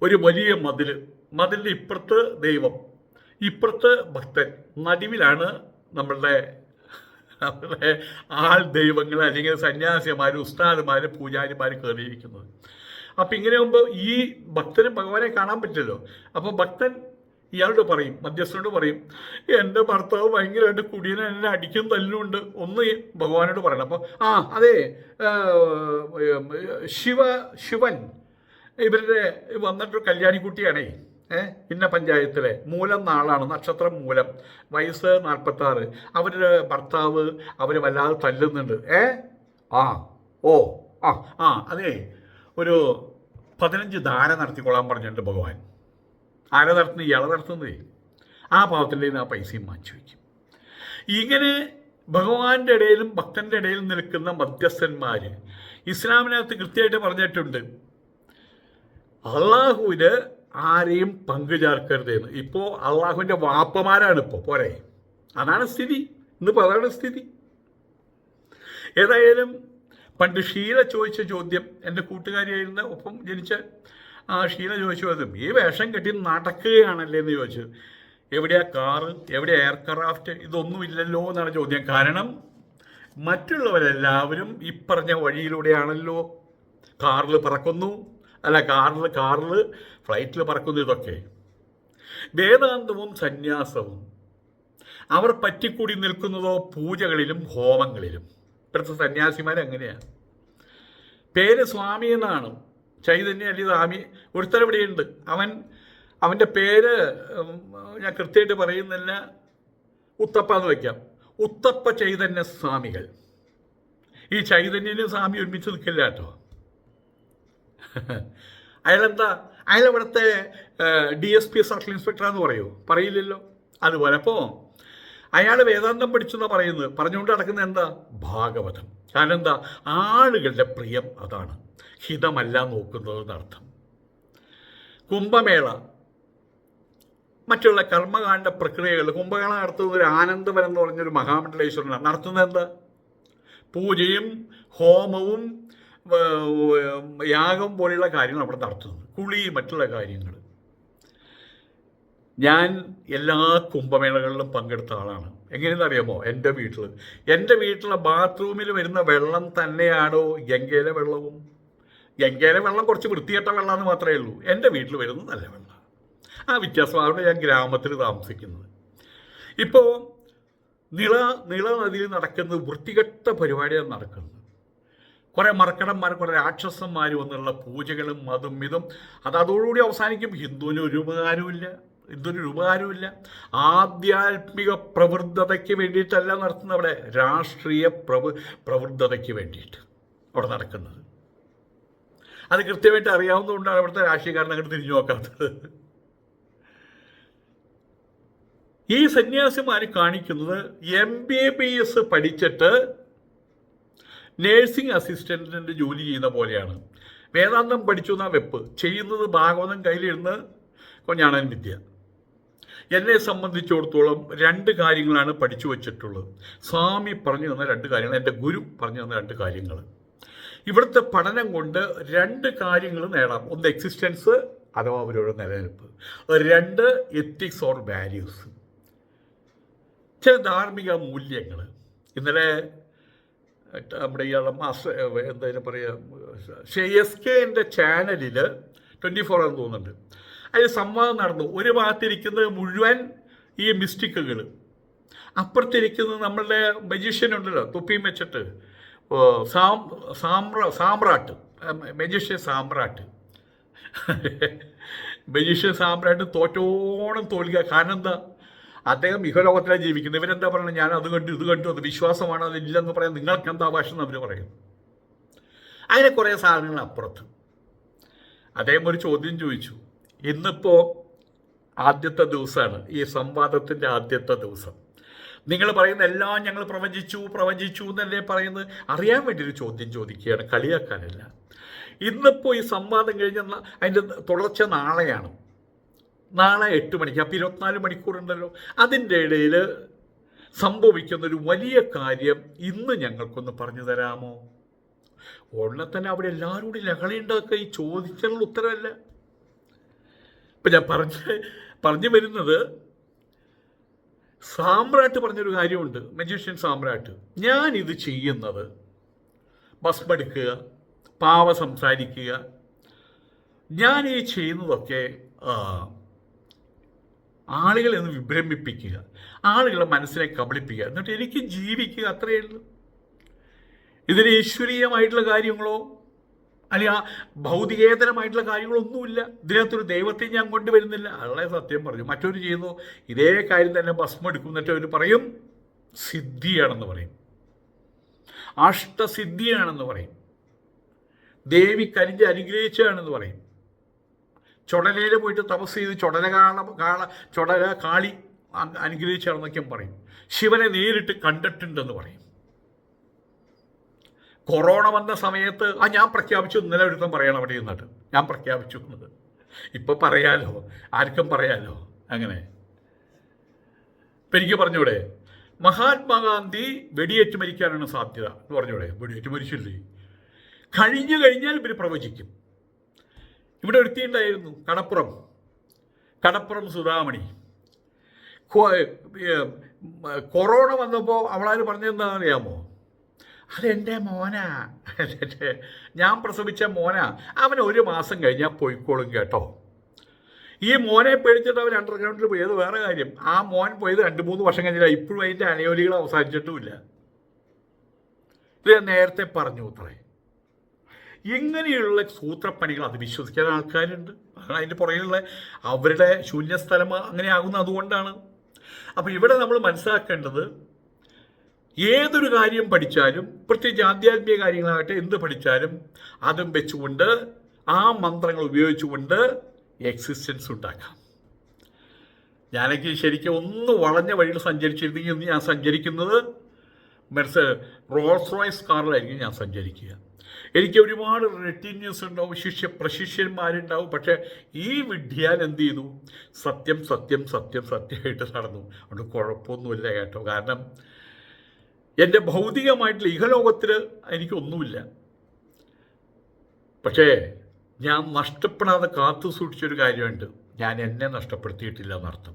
ഒരു വലിയ മതിലിൻ്റെ ഇപ്പുറത്ത് ദൈവം, ഇപ്പുറത്ത് ഭക്തൻ, നടുവിലാണ് നമ്മളുടെ ആൾ ദൈവങ്ങൾ അല്ലെങ്കിൽ സന്യാസിമാർ, ഉസ്താദുമാർ, പൂജാരിമാർ കയറിയിരിക്കുന്നത്. അപ്പം ഇങ്ങനെ ആകുമ്പോൾ ഈ ഭക്തന് ഭഗവാനെ കാണാൻ പറ്റില്ലല്ലോ. അപ്പോൾ ഭക്തൻ ഇയാളോട് പറയും, മധ്യസ്ഥനോട് പറയും, എൻ്റെ ഭർത്താവ് ഭയങ്കരമായിട്ട് കുടിയനെ എന്നെ അടിക്കും തല്ലുണ്ട്, ഒന്ന് ഭഗവാനോട് പറയണം. അപ്പോൾ അതെ, ശിവൻ ഇവരുടെ വന്നിട്ടൊരു കല്യാണിക്കുട്ടിയാണേ, ഇന്ന പഞ്ചായത്തിലെ മൂലം നാളാണ്, നക്ഷത്രം മൂലം, വയസ്സ് 46, അവരുടെ ഭർത്താവ് അവരെ വല്ലാതെ തല്ലുന്നുണ്ട്. അതെ, ഒരു 15 ധാര നടത്തിക്കൊള്ളാൻ പറഞ്ഞിട്ടുണ്ട് ഭഗവാൻ. ആരെ നടത്തുന്നത്? ഇയാളെ നടത്തുന്നതേ. ആ പാവത്തിൻ്റെ ആ പൈസയും മാറ്റി വയ്ക്കും. ഇങ്ങനെ ഭഗവാന്റെ ഇടയിലും ഭക്തൻ്റെ ഇടയിലും നിൽക്കുന്ന മധ്യസ്ഥന്മാർ ഇസ്ലാമിനകത്ത് കൃത്യമായിട്ട് പറഞ്ഞിട്ടുണ്ട്, അള്ളാഹുവിന് ആരെയും പങ്കുചേർക്കരുതെന്ന്. ഇപ്പോൾ അള്ളാഹുവിൻ്റെ വാപ്പമാരാണ് ഇപ്പോൾ പോരെ, അതാണ് സ്ഥിതി. ഇന്നിപ്പോൾ അതാണ് സ്ഥിതി. ഏതായാലും പണ്ട് ഷീല ചോദിച്ച ചോദ്യം, എൻ്റെ കൂട്ടുകാരിയായിരുന്ന ഒപ്പം ജനിച്ച ഷീല ചോദിച്ചു, അതും ഈ വേഷം കെട്ടി നടക്കുകയാണല്ലേ എന്ന് ചോദിച്ചു. എവിടെയാ കാറ്, എവിടെയാ എയർക്രാഫ്റ്റ്, ഇതൊന്നുമില്ലല്ലോ എന്നാണ് ചോദ്യം. കാരണം മറ്റുള്ളവരെല്ലാവരും ഈ പറഞ്ഞ വഴിയിലൂടെയാണല്ലോ കാറിൽ പറക്കുന്നു, അല്ല കാറിൽ ഫ്ലൈറ്റിൽ പറക്കുന്നു. ഇതൊക്കെ വേദാന്തവും സന്യാസവും അവർ പറ്റിക്കൂടി നിൽക്കുന്നതോ പൂജകളിലും ഹോമങ്ങളിലും. ഇപ്പോഴത്തെ സന്യാസിമാരങ്ങനെയാണ്. പേര് സ്വാമി എന്നാണ്, ചൈതന്യ അല്ലെ സ്വാമി. ഒരുത്തരവിടെയുണ്ട്, അവൻ്റെ പേര് ഞാൻ കൃത്യമായിട്ട് പറയുന്നില്ല, ഉത്തപ്പ എന്ന് വയ്ക്കാം, ഉത്തപ്പ ചൈതന്യ സ്വാമികൾ. ഈ ചൈതന്യനും സ്വാമി ഒരുമിച്ച് നിൽക്കില്ല കേട്ടോ. അയാളെന്താ, അയാളിവിടുത്തെ DSP സർക്കിൾ ഇൻസ്പെക്ടറാന്ന് പറയില്ലല്ലോ. അതുപോലെ അപ്പോൾ അയാൾ വേദാന്തം പഠിച്ചെന്നാണ് പറയുന്നത്. പറഞ്ഞുകൊണ്ട് നടക്കുന്നത് എന്താ? ഭാഗവതം. കാരണം എന്താ? ആളുകളുടെ പ്രിയം അതാണ്, ഹിതമല്ല നോക്കുന്നത് എന്നർത്ഥം. കുംഭമേള, മറ്റുള്ള കർമ്മകാണ്ഡ പ്രക്രിയകൾ, കുംഭമേള നടത്തുന്നത് ഒരു ആനന്ദവനം എന്ന് പറഞ്ഞൊരു മഹാമണ്ഡലേശ്വരനാണ്. നടത്തുന്നത് എന്താ? പൂജയും ഹോമവും യാഗം പോലെയുള്ള കാര്യങ്ങൾ അവിടെ നടത്തുന്നത്, കുളി, മറ്റുള്ള കാര്യങ്ങൾ. ഞാൻ എല്ലാ കുംഭമേളകളിലും പങ്കെടുത്ത ആളാണ്. എങ്ങനെയെന്ന് അറിയാമോ? എൻ്റെ വീട്ടിലെ ബാത്റൂമിൽ വരുന്ന വെള്ളം തന്നെയാണോ ഗംഗയിലെ വെള്ളവും? ഗംഗയിലെ വെള്ളം കുറച്ച് വൃത്തികെട്ട വെള്ളമെന്ന് മാത്രമേ ഉള്ളൂ. എൻ്റെ വീട്ടിൽ വരുന്നത് നല്ല വെള്ളം. ആ വ്യത്യാസമാണ് ഞാൻ ഗ്രാമത്തിൽ താമസിക്കുന്നത്. ഇപ്പോൾ നിള നദിയിൽ നടക്കുന്നത് വൃത്തികെട്ട പരിപാടിയാണ് നടക്കുന്നത്. കുറേ മറക്കടന്മാർ, കുറേ രാക്ഷസന്മാർ വന്നുള്ള പൂജകളും അതും ഇതും അതോടുകൂടി അവസാനിക്കും. ഹിന്ദുവിന് ഒരു ഉപകാരമില്ല. ആധ്യാത്മിക പ്രവൃദ്ധതയ്ക്ക് വേണ്ടിയിട്ടല്ല നടത്തുന്നത്, അവിടെ രാഷ്ട്രീയ പ്രവൃദ്ധതയ്ക്ക് വേണ്ടിയിട്ട് അവിടെ നടക്കുന്നത്. അത് കൃത്യമായിട്ട് അറിയാവുന്നതുകൊണ്ടാണ് അവിടുത്തെ രാഷ്ട്രീയക്കാരൻ അങ്ങോട്ട് തിരിഞ്ഞു നോക്കാത്തത്. ഈ സന്യാസിമാർ കാണിക്കുന്നത് MBBS പഠിച്ചിട്ട് നേഴ്സിംഗ് അസിസ്റ്റൻറ്റിൻ്റെ ജോലി ചെയ്യുന്ന പോലെയാണ്. വേദാന്തം പഠിച്ചു എന്നാ വെപ്പ്, ചെയ്യുന്നത് ഭാഗവതം കയ്യിലിരുന്ന് കൊഞ്ഞാണൻ വിദ്യ. എന്നെ സംബന്ധിച്ചിടത്തോളം 2 കാര്യങ്ങളാണ് പഠിച്ചു വച്ചിട്ടുള്ളത്. സ്വാമി പറഞ്ഞു തന്ന 2 കാര്യങ്ങൾ, എൻ്റെ ഗുരു പറഞ്ഞു തന്ന 2 കാര്യങ്ങൾ. ഇവിടുത്തെ പഠനം കൊണ്ട് 2 കാര്യങ്ങൾ നേടാം. ഒന്ന് എക്സിസ്റ്റൻസ് അഥവാ അവരുടെ നിലനിൽപ്പ്, 2 എത്തിക്സ് ഓർ വാല്യൂസ്, ചില ധാർമ്മിക മൂല്യങ്ങൾ. ഇന്നലെ നമ്മുടെ ഇയാളെ എന്തായാലും പറയുക, SK ചാനലിൽ 24 ആണെന്ന് തോന്നുന്നുണ്ട്, അതിൽ സംവാദം നടന്നു. ഒരു ഭാഗത്തിരിക്കുന്നത് മുഴുവൻ ഈ മിസ്റ്റിക്കുകൾ, അപ്പുറത്തിരിക്കുന്നത് നമ്മളുടെ മജീഷ്യൻ ഉണ്ടല്ലോ തൊപ്പിയും വെച്ചിട്ട്, സാമ്രാട്ട്, മജീഷ്യൻ സാമ്രാട്ട്. മജീഷ്യൻ സാമ്രാട്ട് തോറ്റോണം തോൽക്കുക. കാരണം എന്താ? അദ്ദേഹം ഇഹലോകത്തിലാണ് ജീവിക്കുന്നത്. ഇവരെന്താ പറയുന്നത്? ഞാൻ അത് കണ്ടു ഇത് കണ്ടു, അത് വിശ്വാസമാണ്, അതില്ലെന്ന് പറയാൻ നിങ്ങൾക്ക് എന്താ അവകാശം എന്ന് അവർ പറയും. അങ്ങനെ കുറേ സാധനങ്ങൾ അപ്പുറത്ത്. അദ്ദേഹം ഒരു ചോദ്യം ചോദിച്ചു. ഇന്നിപ്പോൾ ആദ്യത്തെ ദിവസമാണ്, ഈ സംവാദത്തിൻ്റെ ആദ്യത്തെ ദിവസം. നിങ്ങൾ പറയുന്ന എല്ലാം ഞങ്ങൾ പ്രവചിച്ചു എന്നല്ലേ പറയുന്നത്? അറിയാൻ വേണ്ടി ഒരു ചോദ്യം ചോദിക്കുകയാണ്, കളിയാക്കാനല്ല. ഇന്നിപ്പോൾ ഈ സംവാദം കഴിഞ്ഞ അതിൻ്റെ തുടർച്ച നാളെയാണ്. നാളെ 8 മണിക്ക്. അപ്പോൾ 24 മണിക്കൂറുണ്ടല്ലോ. അതിൻ്റെ ഇടയിൽ സംഭവിക്കുന്നൊരു വലിയ കാര്യം ഇന്ന് ഞങ്ങൾക്കൊന്ന് പറഞ്ഞു തരാമോ? ഉടനെ തന്നെ അവിടെ എല്ലാവരും കൂടി ലഹളി ഉണ്ടാക്കുക. ഈ ചോദിച്ചതിനുള്ള ഉത്തരവല്ല. ഇപ്പം ഞാൻ പറഞ്ഞു വരുന്നത്, സാമ്രാട്ട് പറഞ്ഞൊരു കാര്യമുണ്ട്, മജീഷ്യൻ സാമ്രാട്ട്. ഞാനിത് ചെയ്യുന്നത് ഭസ്മെടുക്കുക, പാവ സംസാരിക്കുക, ഞാൻ ഈ ചെയ്യുന്നതൊക്കെ ആളുകളെ ഒന്ന് വിഭ്രമിപ്പിക്കുക, ആളുകളെ മനസ്സിനെ കബളിപ്പിക്കുക, എന്നിട്ട് എനിക്ക് ജീവിക്കുക, അത്രയേ ഉള്ളൂ. ഇതിന് ഈശ്വരീയമായിട്ടുള്ള കാര്യങ്ങളോ അല്ലെങ്കിൽ ആ ഭൗതികേതരമായിട്ടുള്ള കാര്യങ്ങളൊന്നുമില്ല. ഇതിനകത്തൊരു ദൈവത്തെ ഞാൻ കൊണ്ടുവരുന്നില്ല. അയാളെ സത്യം പറഞ്ഞു. മറ്റൊരു ചെയ്യുന്നു ഇതേ കാര്യം തന്നെ ഭസ്മം എടുക്കും, എന്നിട്ട് അവർ പറയും സിദ്ധിയാണെന്ന് പറയും, അഷ്ടസിദ്ധിയാണെന്ന് പറയും, ദേവി കരിഞ്ച് അനുഗ്രഹിച്ചാണെന്ന് പറയും. ചുടലയിൽ പോയിട്ട് തപസ് ചെയ്ത് ചുടല കാളി അനുഗ്രഹിച്ചാണെന്നൊക്കെ പറയും. ശിവനെ നേരിട്ട് കണ്ടിട്ടുണ്ടെന്ന് പറയും. കൊറോണ വന്ന സമയത്ത് ഞാൻ പ്രഖ്യാപിച്ചു, ഇന്നലെ ഒരുത്തം പറയണം അവിടെ നിന്നിട്ട് ഞാൻ പ്രഖ്യാപിച്ചു എന്നത്. ഇപ്പോൾ പറയാലോ, ആർക്കും പറയാലോ. അങ്ങനെ ഇപ്പം എനിക്ക് പറഞ്ഞൂടെ, മഹാത്മാഗാന്ധി വെടിയേറ്റ് മരിക്കാനാണ് സാധ്യത എന്ന് പറഞ്ഞൂടെ? വെടിയേറ്റ് മരിച്ചില്ലേ? കഴിഞ്ഞു കഴിഞ്ഞാൽ ഇവർ പ്രവചിക്കും. ഇവിടെ ഒരുത്തിയുണ്ടായിരുന്നു, കടപ്പുറം സുധാമണി. കൊറോണ വന്നപ്പോൾ അവളാര് പറഞ്ഞതെന്താണെന്ന് അറിയാമോ? അതെൻ്റെ മോനാ, ഞാൻ പ്രസവിച്ച മോനാ, അവൻ 1 മാസം കഴിഞ്ഞാൽ പോയിക്കോളും കേട്ടോ. ഈ മോനെ പേടിച്ചിട്ട് അവൻ അണ്ടർഗ്രൗണ്ടിൽ പോയത് വേറെ കാര്യം. ആ മോൻ പോയത് 2-3 വർഷം കഴിഞ്ഞില്ല. ഇപ്പോഴും അതിൻ്റെ അനയോലികൾ അവസാനിച്ചിട്ടുമില്ല. ഇത് ഞാൻ നേരത്തെ പറഞ്ഞു അത്രേ. ഇങ്ങനെയുള്ള സൂത്രപ്പണികൾ അത് വിശ്വസിക്കാൻ ആൾക്കാരുണ്ട്. അതിൻ്റെ പുറകിലുള്ള അവരുടെ ശൂന്യസ്ഥലം അങ്ങനെ ആകുന്നത് അതുകൊണ്ടാണ്. അപ്പോൾ ഇവിടെ നമ്മൾ മനസ്സിലാക്കേണ്ടത്, ഏതൊരു കാര്യം പഠിച്ചാലും, പ്രത്യേകിച്ച് ആധ്യാത്മിക കാര്യങ്ങളാകട്ടെ, എന്ത് പഠിച്ചാലും അതും വെച്ചുകൊണ്ട് ആ മന്ത്രങ്ങൾ ഉപയോഗിച്ചുകൊണ്ട് എക്സിസ്റ്റൻസ് ഉണ്ടാക്കാം. ഞാനൊക്കെ ശരിക്കും ഒന്ന് വളഞ്ഞ വഴിയിൽ സഞ്ചരിച്ചിരുന്നെങ്കിൽ ഇന്ന് ഞാൻ സഞ്ചരിക്കുന്നത് റോൾസ് റോയ്സ് കാറിലായിരിക്കും ഞാൻ സഞ്ചരിക്കുക. എനിക്ക് ഒരുപാട് റെറ്റിന്യൂസ് ഉണ്ടാവും, പ്രശിഷ്യന്മാരുണ്ടാവും. പക്ഷേ ഈ വിഡ്ഢിയാൻ എന്ത് ചെയ്തു? സത്യമായിട്ട് നടന്നു. അതുകൊണ്ട് കുഴപ്പമൊന്നുമില്ല കേട്ടോ. കാരണം എൻ്റെ ഭൗതികമായിട്ടുള്ള ഇഹലോകത്തിൽ എനിക്കൊന്നുമില്ല. പക്ഷേ ഞാൻ നഷ്ടപ്പെടാതെ കാത്തു സൂക്ഷിച്ചൊരു കാര്യമുണ്ട്, ഞാൻ എന്നെ നഷ്ടപ്പെടുത്തിയിട്ടില്ല എന്നർത്ഥം.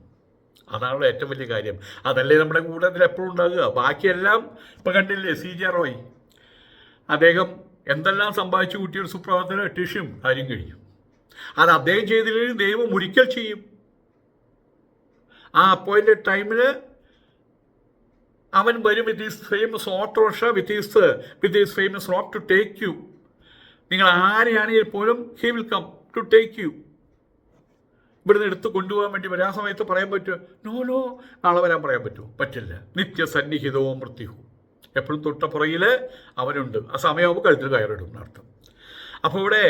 അതാണല്ലോ ഏറ്റവും വലിയ കാര്യം. അതല്ലേ നമ്മുടെ കൂട്ടത്തിൽ എപ്പോഴും ഉണ്ടാകുക. ബാക്കിയെല്ലാം ഇപ്പം കണ്ടില്ലേ, CJ റോയ്, അദ്ദേഹം എന്തെല്ലാം സമ്പാദിച്ചു കൂട്ടിയൊരു സുപ്രഭാതത്തിന് ടിഷ്യും കാര്യം കഴിഞ്ഞു. അത് അദ്ദേഹം ചെയ്തില്ലെങ്കിൽ ദൈവം ഒരിക്കൽ ചെയ്യും. ആ അപ്പോയിൻറ്റഡ് ടൈമിൽ അവൻ വരും with his famous autorickshaw, with his famous rock to take you. നിങ്ങൾ ആരെയാണെങ്കിൽ പോലും he will come to take you. ഇവിടുന്ന് എടുത്ത് കൊണ്ടുപോകാൻ വേണ്ടി വരും. ആ സമയത്ത് പറയാൻ പറ്റുമോ? നോ, നാളെ വരാൻ പറയാൻ പറ്റുമോ? പറ്റില്ല. നിത്യസന്നിഹിതവും മൃത്യുവും, എപ്പോഴും തൊട്ടപ്പുറയിൽ അവനുണ്ട്. ആ സമയമാകുമ്പോൾ കഴുത്തിൽ കയറിടും എന്നർത്ഥം. അപ്പോൾ ഇവിടെ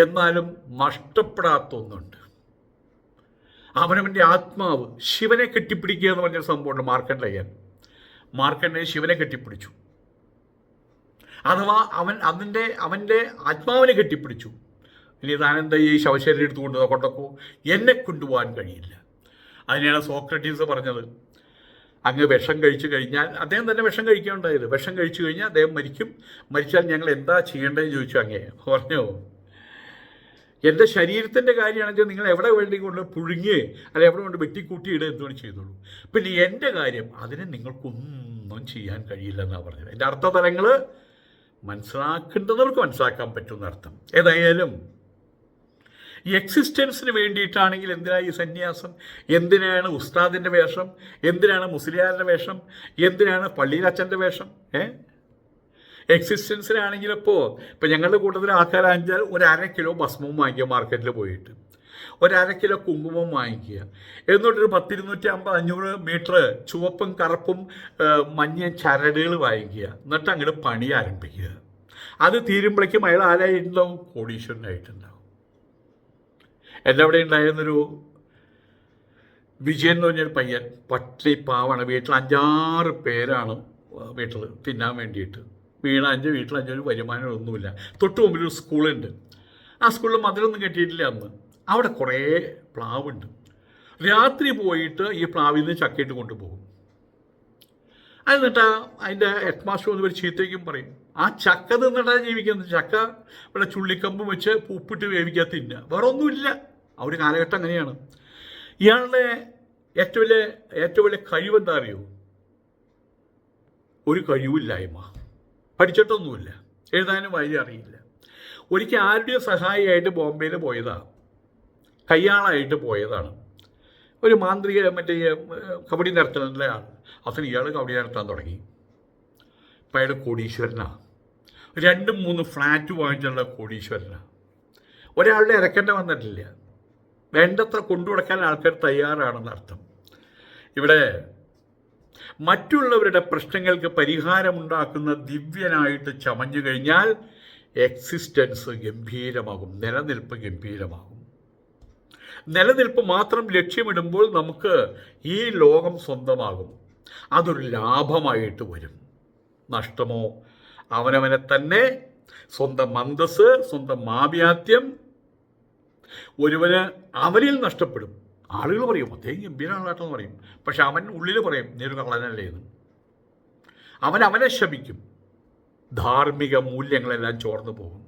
എന്നാലും നഷ്ടപ്പെടാത്ത ഒന്നുണ്ട്. അവനവൻ്റെ ആത്മാവ് ശിവനെ കെട്ടിപ്പിടിക്കുക എന്ന് പറഞ്ഞൊരു സംഭവമുണ്ട്. മാർക്കണ്ഡേയൻ ശിവനെ കെട്ടിപ്പിടിച്ചു. അഥവാ അവൻ്റെ ആത്മാവിനെ കെട്ടിപ്പിടിച്ചു. ഇനി താനെന്താ ഈ ശവശരീരം എടുത്ത് കൊണ്ടൊക്കെ എന്നെ കൊണ്ടുപോകാൻ കഴിയില്ല. അതിനെയാണ് സോക്രട്ടീസ് പറഞ്ഞത്, അങ്ങ് വിഷം കഴിച്ചു കഴിഞ്ഞാൽ, അദ്ദേഹം തന്നെ വിഷം കഴിക്കാനുണ്ടായത്, വിഷം കഴിച്ചു കഴിഞ്ഞാൽ അദ്ദേഹം മരിച്ചാൽ ഞങ്ങൾ എന്താ ചെയ്യേണ്ടതെന്ന് ചോദിച്ചു. അങ്ങേ പറഞ്ഞു, എൻ്റെ ശരീരത്തിൻ്റെ കാര്യമാണെങ്കിൽ നിങ്ങൾ എവിടെ വേണ്ടി കൊണ്ട് പുഴുങ്ങി അല്ലെ എവിടെ കൊണ്ട് വെട്ടിക്കൂട്ടിയിടുക എന്തുകൊണ്ട് ചെയ്തോളൂ. പിന്നെ എൻ്റെ കാര്യം അതിനെ നിങ്ങൾക്കൊന്നും ചെയ്യാൻ കഴിയില്ല എന്നാണ് പറഞ്ഞത്. എൻ്റെ അർത്ഥതലങ്ങൾ മനസ്സിലാക്കേണ്ടവർക്ക് മനസ്സിലാക്കാൻ പറ്റുമെന്നർത്ഥം. ഏതായാലും ഈ എക്സിസ്റ്റൻസിന് വേണ്ടിയിട്ടാണെങ്കിൽ എന്തിനാണ് ഈ സന്യാസം, എന്തിനാണ് ഉസ്താദിൻ്റെ വേഷം, എന്തിനാണ് മുസ്ലിയാരുടെ വേഷം, എന്തിനാണ് പള്ളിയിലച്ഛൻ്റെ വേഷം? എക്സിസ്റ്റൻസിനാണെങ്കിൽ ഇപ്പോൾ ഞങ്ങളുടെ കൂട്ടത്തിൽ ആൾക്കാരാണെച്ചാൽ ഒരു 1/2 കിലോ ഭസ്മവും വാങ്ങിക്കുക മാർക്കറ്റിൽ പോയിട്ട്, ഒരു 1/2 കിലോ കുങ്കുമം വാങ്ങിക്കുക, എന്നിട്ടൊരു 250-500 മീറ്റർ ചുവപ്പും കറുപ്പും മഞ്ഞ ചരടുകൾ വാങ്ങിക്കുക, എന്നിട്ട് അങ്ങോട്ട് പണി ആരംഭിക്കുക. അത് തീരുമ്പോഴേക്കും അയാൾ ആരായിട്ടുണ്ടാവും? കോടീശ്വരനായിട്ടുണ്ടാവും. എൻ്റെ അവിടെ ഉണ്ടായിരുന്നൊരു വിജയൻ എന്ന് പറഞ്ഞൊരു പയ്യൻ, പട്ടി പാവാണ്. വീട്ടിൽ 5-6 പേരാണ് വീട്ടിൽ തിന്നാൻ വേണ്ടിയിട്ട്. വീട്ടിൽ 5 വരുമാനമൊന്നുമില്ല. തൊട്ട് മുമ്പിലൊരു സ്കൂളുണ്ട്. ആ സ്കൂളിൽ മതിലൊന്നും കെട്ടിയിട്ടില്ല അന്ന്. അവിടെ കുറേ പ്ലാവുണ്ട്. രാത്രി പോയിട്ട് ഈ പ്ലാവിൽ നിന്ന് ചക്കയിട്ട് കൊണ്ടുപോകും. എന്നിട്ട് അതിൻ്റെ ഹെഡ് മാസ്റ്റർ ഒന്ന് ഒരു ചീത്തയ്ക്കും പറയും, ആ ചക്ക തിന്നിട്ടാണ് ജീവിക്കുന്നത്. ചക്ക ഇവിടെ ചുള്ളിക്കമ്പും വെച്ച് ഉപ്പിട്ട് വേവിക്കാൻ തിന്നുക, വേറെ ഒന്നുമില്ല. ആ ഒരു കാലഘട്ടം അങ്ങനെയാണ്. ഇയാളുടെ ഏറ്റവും വലിയ കഴിവെന്താ അറിയോ? ഒരു കഴിവില്ലായ്മ. പഠിച്ചിട്ടൊന്നുമില്ല, എഴുതാനും വായിക്കാൻ അറിയില്ല. ഒരിക്കൽ ആരുടെയോ സഹായിയായിട്ട് ബോംബെയിൽ പോയതാണ്, കയ്യാളായിട്ട് പോയതാണ്. ഒരു മാന്ത്രിക കബഡി നടത്തുന്ന ആൾ. അവസാനം ഇയാൾ കബഡി നടത്താൻ തുടങ്ങി. ഇപ്പം അയാൾ കോടീശ്വരനാണ്. 2-3 ഫ്ലാറ്റ് വാങ്ങിച്ചുള്ള കോടീശ്വരനാണ്. ഒരാളുടെ ഇറക്കേണ്ട വന്നിട്ടില്ല. വേണ്ടത്ര കൊണ്ടുകൊടുക്കാൻ ആൾക്കാർ തയ്യാറാണെന്ന് അർത്ഥം. ഇവിടെ മറ്റുള്ളവരുടെ പ്രശ്നങ്ങൾക്ക് പരിഹാരമുണ്ടാക്കുന്ന ദിവ്യനായിട്ട് ചമഞ്ഞു കഴിഞ്ഞാൽ എക്സിസ്റ്റൻസ് ഗംഭീരമാകും, നിലനിൽപ്പ് ഗംഭീരമാകും. നിലനിൽപ്പ് മാത്രം ലക്ഷ്യമിടുമ്പോൾ നമുക്ക് ഈ ലോകം സ്വന്തമാകും. അതൊരു ലാഭമായിട്ട് വരും. നഷ്ടമോ? അവനവനെ തന്നെ, സ്വന്തം അന്തസ്സ്, സ്വന്തം മാവ്യാത്യം ഒരുവന് അവനിൽ നഷ്ടപ്പെടും. ആളുകൾ പറയും അദ്ദേഹം ഗംഭീരമാണെന്ന് പറയും, പക്ഷെ അവൻ ഉള്ളിൽ പറയും നീ ഒരു കള്ളനല്ലേ എന്ന്. അവനെ ശപിക്കും. ധാർമ്മിക മൂല്യങ്ങളെല്ലാം ചോർന്നു പോകും.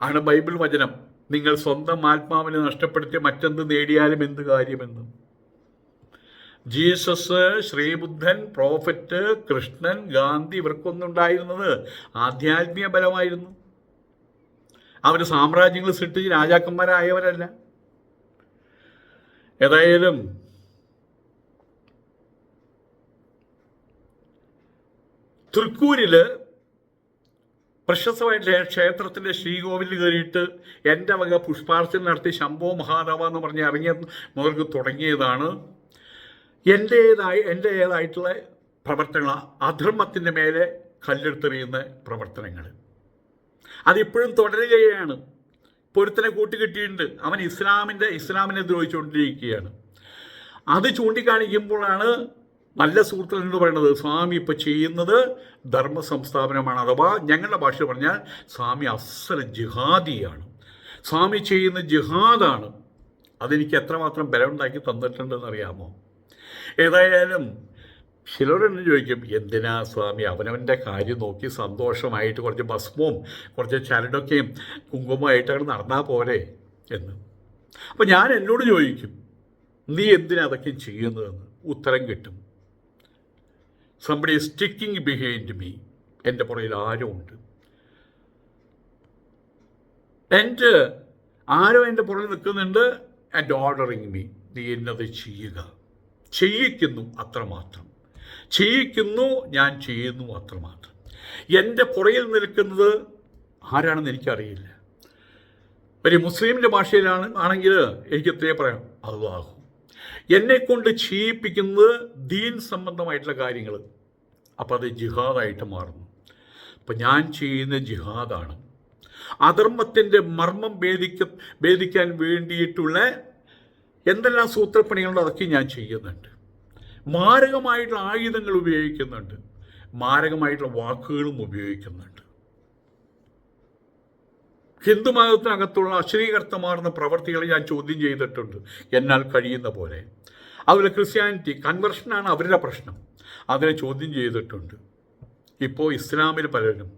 ആണ് ബൈബിൾ വചനം, നിങ്ങൾ സ്വന്തം ആത്മാവിനെ നഷ്ടപ്പെടുത്തി മറ്റെന്ത് നേടിയാലും എന്ത് കാര്യമെന്ന്. ജീസസ്, ശ്രീബുദ്ധൻ, പ്രോഫറ്റ്, കൃഷ്ണൻ, ഗാന്ധി ഇവർക്കൊന്നും ഉണ്ടായിരുന്നത് ആധ്യാത്മിക ബലമായിരുന്നു. അവർ സാമ്രാജ്യങ്ങൾ സൃഷ്ടിച്ച് രാജാക്കന്മാരായവരല്ല. ഏതായാലും തൃക്കൂരിൽ പ്രശസ്തമായിട്ടുള്ള ക്ഷേത്രത്തിൻ്റെ ശ്രീകോവിലിൽ കയറിയിട്ട് എൻ്റെ വക പുഷ്പാർച്ചന നടത്തി ശംഭോ മഹാദേവ എന്ന് പറഞ്ഞ് ഇറങ്ങിയ മുതൽക്ക് തുടങ്ങിയതാണ് എൻ്റേതായിട്ടുള്ള പ്രവർത്തനങ്ങൾ. അധർമ്മത്തിൻ്റെ മേലെ കല്ലെടുത്തെറിയുന്ന പ്രവർത്തനങ്ങൾ അതിപ്പോഴും തുടരുകയാണ്. പൊരുത്തനെ കൂട്ടുകിട്ടിയിട്ടുണ്ട്. അവൻ ഇസ്ലാമിനെ ദ്രോഹിച്ചുകൊണ്ടിരിക്കുകയാണ്. അത് ചൂണ്ടിക്കാണിക്കുമ്പോഴാണ് നല്ല സുഹൃത്തുക്കൾ എന്ന് പറയുന്നത് സ്വാമി ഇപ്പോൾ ചെയ്യുന്നത് ധർമ്മ സംസ്ഥാപനമാണ്. അഥവാ ഞങ്ങളുടെ ഭാഷ പറഞ്ഞാൽ സ്വാമി അസ്സൽ ജിഹാദിയാണ്. സ്വാമി ചെയ്യുന്ന ജിഹാദാണ്. അതെനിക്ക് എത്രമാത്രം ബലമുണ്ടാക്കി തന്നിട്ടുണ്ടെന്ന് അറിയാമോ? ഏതായാലും ചിലരെന്ന് ചോദിക്കും, എന്തിനാ സ്വാമി അവനവൻ്റെ കാര്യം നോക്കി സന്തോഷമായിട്ട് കുറച്ച് ഭസ്മവും കുറച്ച് ചരടൊക്കെയും കുങ്കുമമായിട്ടങ്ങനെ നടന്നാൽ പോരെ എന്ന്. അപ്പം ഞാൻ എന്നോട് ചോദിക്കും, നീ എന്തിനാ അതൊക്കെ ചെയ്യുന്നതെന്ന്. ഉത്തരം കിട്ടും, somebody is sticking behind me. എൻ്റെ പുറകിൽ ആരോ ഉണ്ട്. ആരോ എൻ്റെ പുറകിൽ നിൽക്കുന്നുണ്ട്. ആൻഡ് ഓർഡറിങ് മീ, നീ എന്നത് ചെയ്യുക. ചെയ്യിക്കുന്നു, അത്രമാത്രം ചെയ്യിക്കുന്നു, ഞാൻ ചെയ്യുന്നു, അത്രമാത്രം. എൻ്റെ പുറകിൽ നിൽക്കുന്നത് ആരാണെന്ന് എനിക്കറിയില്ല. ഒരു മുസ്ലിമിൻ്റെ ഭാഷയിലാണെങ്കിൽ എനിക്ക് ഇത്രയേ പറയാം, അല്ലാഹു. എന്നെക്കൊണ്ട് ചെയ്യിപ്പിക്കുന്നത് ദീൻ സംബന്ധമായിട്ടുള്ള കാര്യങ്ങൾ. അപ്പം അത് ജിഹാദായിട്ട് മാറുന്നു. അപ്പം ഞാൻ ചെയ്യുന്ന ജിഹാദാണ്. അധർമ്മത്തിൻ്റെ മർമ്മം ഭേദിക്കാൻ വേണ്ടിയിട്ടുള്ള എന്തെല്ലാം സൂത്രപ്പണികളുണ്ടോ അതൊക്കെ ഞാൻ ചെയ്യുന്നുണ്ട്. മാരകമായിട്ടുള്ള ആയുധങ്ങൾ ഉപയോഗിക്കുന്നുണ്ട്, മാരകമായിട്ടുള്ള വാക്കുകളും ഉപയോഗിക്കുന്നുണ്ട്. ഹിന്ദുമതത്തിനകത്തുള്ള അശ്ലീകർത്തമാർന്ന പ്രവർത്തികളെ ഞാൻ ചോദ്യം ചെയ്തിട്ടുണ്ട് എന്നാൽ കഴിയുന്ന പോലെ. അതുപോലെ ക്രിസ്ത്യാനിറ്റി കൺവെർഷനാണ് അവരുടെ പ്രശ്നം, അതിനെ ചോദ്യം ചെയ്തിട്ടുണ്ട്. ഇപ്പോൾ ഇസ്ലാമിൽ പലരും,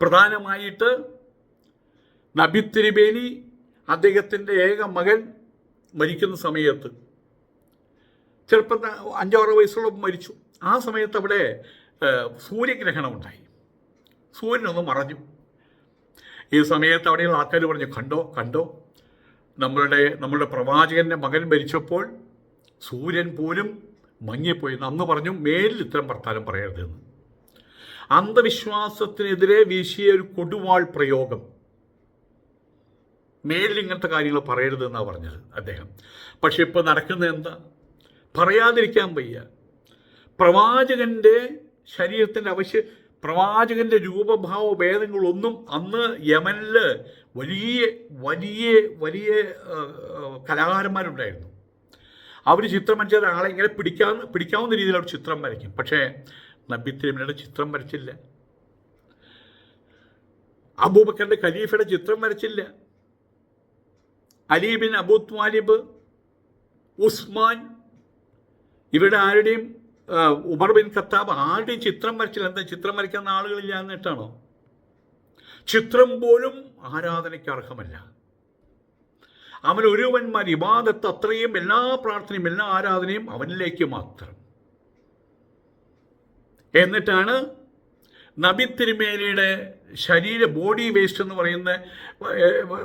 പ്രധാനമായിട്ട് നബി തിരുമേനി അദ്ദേഹത്തിൻ്റെ ഏക മകൻ മരിക്കുന്ന സമയത്ത്, ചിലപ്പോൾ 5-6 വയസ്സുള്ള മരിച്ചു. ആ സമയത്ത് അവിടെ സൂര്യഗ്രഹണം ഉണ്ടായി. സൂര്യനൊന്ന് മറഞ്ഞു. ഈ സമയത്ത് അവിടെയുള്ള ആൾക്കാർ പറഞ്ഞു, കണ്ടോ നമ്മളുടെ പ്രവാചകൻ്റെ മകൻ മരിച്ചപ്പോൾ സൂര്യൻ പോലും മങ്ങിപ്പോയി. അന്ന് പറഞ്ഞു മേലിൽ ഇത്തരം വർത്താനം പറയരുതെന്ന്. അന്ധവിശ്വാസത്തിനെതിരെ വീശിയ ഒരു കൊടുവാൾ പ്രയോഗം. മേലിൽ ഇങ്ങനത്തെ കാര്യങ്ങൾ പറയരുതെന്നാണ് പറഞ്ഞത് അദ്ദേഹം. പക്ഷെ ഇപ്പോൾ നടക്കുന്നത് എന്താ? പറയാതിരിക്കാൻ വയ്യ. പ്രവാചകൻ്റെ ശരീരത്തിൻ്റെ പ്രവാചകൻ്റെ രൂപഭാവ ഭേദങ്ങളൊന്നും അന്ന് യമനിൽ വലിയ വലിയ വലിയ കലാകാരന്മാരുണ്ടായിരുന്നു. അവർ ചിത്രം വരച്ച ഒരാളെ ഇങ്ങനെ പിടിക്കാവുന്ന രീതിയിൽ അവർ ചിത്രം വരയ്ക്കും. പക്ഷേ നബി തിരുമേനിയുടെ ചിത്രം വരച്ചില്ല. അബൂബക്കറിന്റെ ഖലീഫയുടെ ചിത്രം വരച്ചില്ല. അലി ബിൻ അബൂ ത്വാലിബ്, ഉസ്മാൻ, ഇവരുടെ ആരുടെയും, ഉമർ ബിൻ ഖത്താബ് ആരുടെയും ചിത്രം വരച്ചില്ല. എന്താ ചിത്രം വരയ്ക്കുന്ന ആളുകളില്ല എന്നിട്ടാണോ? ചിത്രം പോലും ആരാധനയ്ക്ക് അർഹമല്ല. അവൻ ഒരുവന്മാർ ഇബാദത്ത് അത്രയും എല്ലാ പ്രാർത്ഥനയും എല്ലാ ആരാധനയും അവനിലേക്ക് മാത്രം. എന്നിട്ടാണ് നബി തിരുമേനിയുടെ ബോഡി വേസ്റ്റ് എന്ന് പറയുന്ന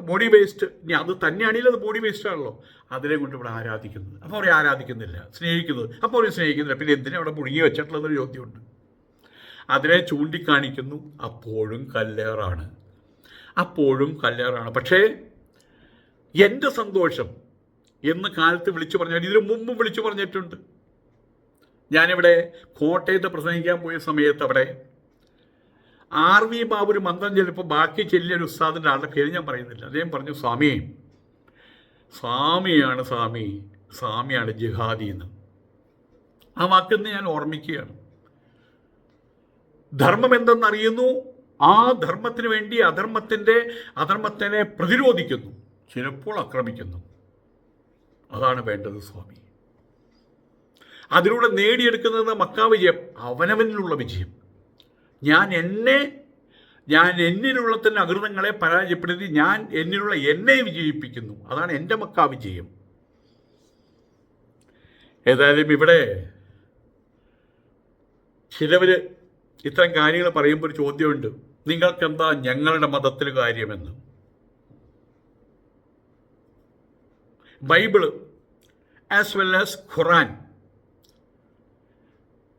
ബോഡി വേസ്റ്റ്, ഇനി അത് തന്നെയാണെങ്കിലും അത് ബോഡി വേസ്റ്റ് ആണല്ലോ, അതിനെ കൊണ്ട് ഇവിടെ ആരാധിക്കുന്നത്. അപ്പോൾ അവരെ ആരാധിക്കുന്നില്ല, സ്നേഹിക്കുന്നത്. അപ്പോൾ അവരെ സ്നേഹിക്കുന്നില്ല, പിന്നെ എന്തിനാ അവിടെ മുഴുകി വെച്ചിട്ടുള്ളതൊരു ചോദ്യമുണ്ട്. അതിനെ ചൂണ്ടിക്കാണിക്കുന്നു. അപ്പോഴും കല്ലേറാണ്. പക്ഷേ എൻ്റെ സന്തോഷം എന്ന് കാലത്ത് വിളിച്ചു പറഞ്ഞാൽ ഇതിനു മുമ്പ് വിളിച്ചു പറഞ്ഞിട്ടുണ്ട്. ഞാനിവിടെ കോട്ടയത്ത് പ്രസംഗിക്കാൻ പോയ സമയത്ത് അവിടെ RV ബാബു ഒരു മന്ത്രം ചെല്ലിപ്പോൾ ബാക്കി ചെല്ലിയൊരു ഉസ്താദിൻ്റെ ആളുടെ പേര് ഞാൻ പറയുന്നില്ല. അദ്ദേഹം പറഞ്ഞു, സ്വാമിയാണ് ജിഹാദി എന്ന്. ആ വാക്കെന്ന് ഞാൻ ഓർമ്മിക്കുകയാണ്. ധർമ്മം എന്തെന്നറിയുന്നു, ആ ധർമ്മത്തിന് വേണ്ടി അധർമ്മത്തിനെ പ്രതിരോധിക്കുന്നു, ചിലപ്പോൾ ആക്രമിക്കുന്നു. അതാണ് വേണ്ടത് സ്വാമി. അതിലൂടെ നേടിയെടുക്കുന്നത് മക്കാ വിജയം, അവനവനിലുള്ള വിജയം. ഞാൻ എന്നിലുള്ള തന്നെ അകൃതങ്ങളെ പരാജയപ്പെടുത്തി എന്നിലുള്ള എന്നെ വിജയിപ്പിക്കുന്നു. അതാണ് എൻ്റെ മക്കാ വിജയം. ഏതായാലും ഇവിടെ ചിലവർ ഇത്തരം കാര്യങ്ങൾ പറയുമ്പോൾ ഒരു ചോദ്യമുണ്ട്, നിങ്ങൾക്കെന്താ ഞങ്ങളുടെ മതത്തിൽ കാര്യമെന്ന്? ബൈബിള് ആസ് വെൽ ആസ് ഖുറാൻ,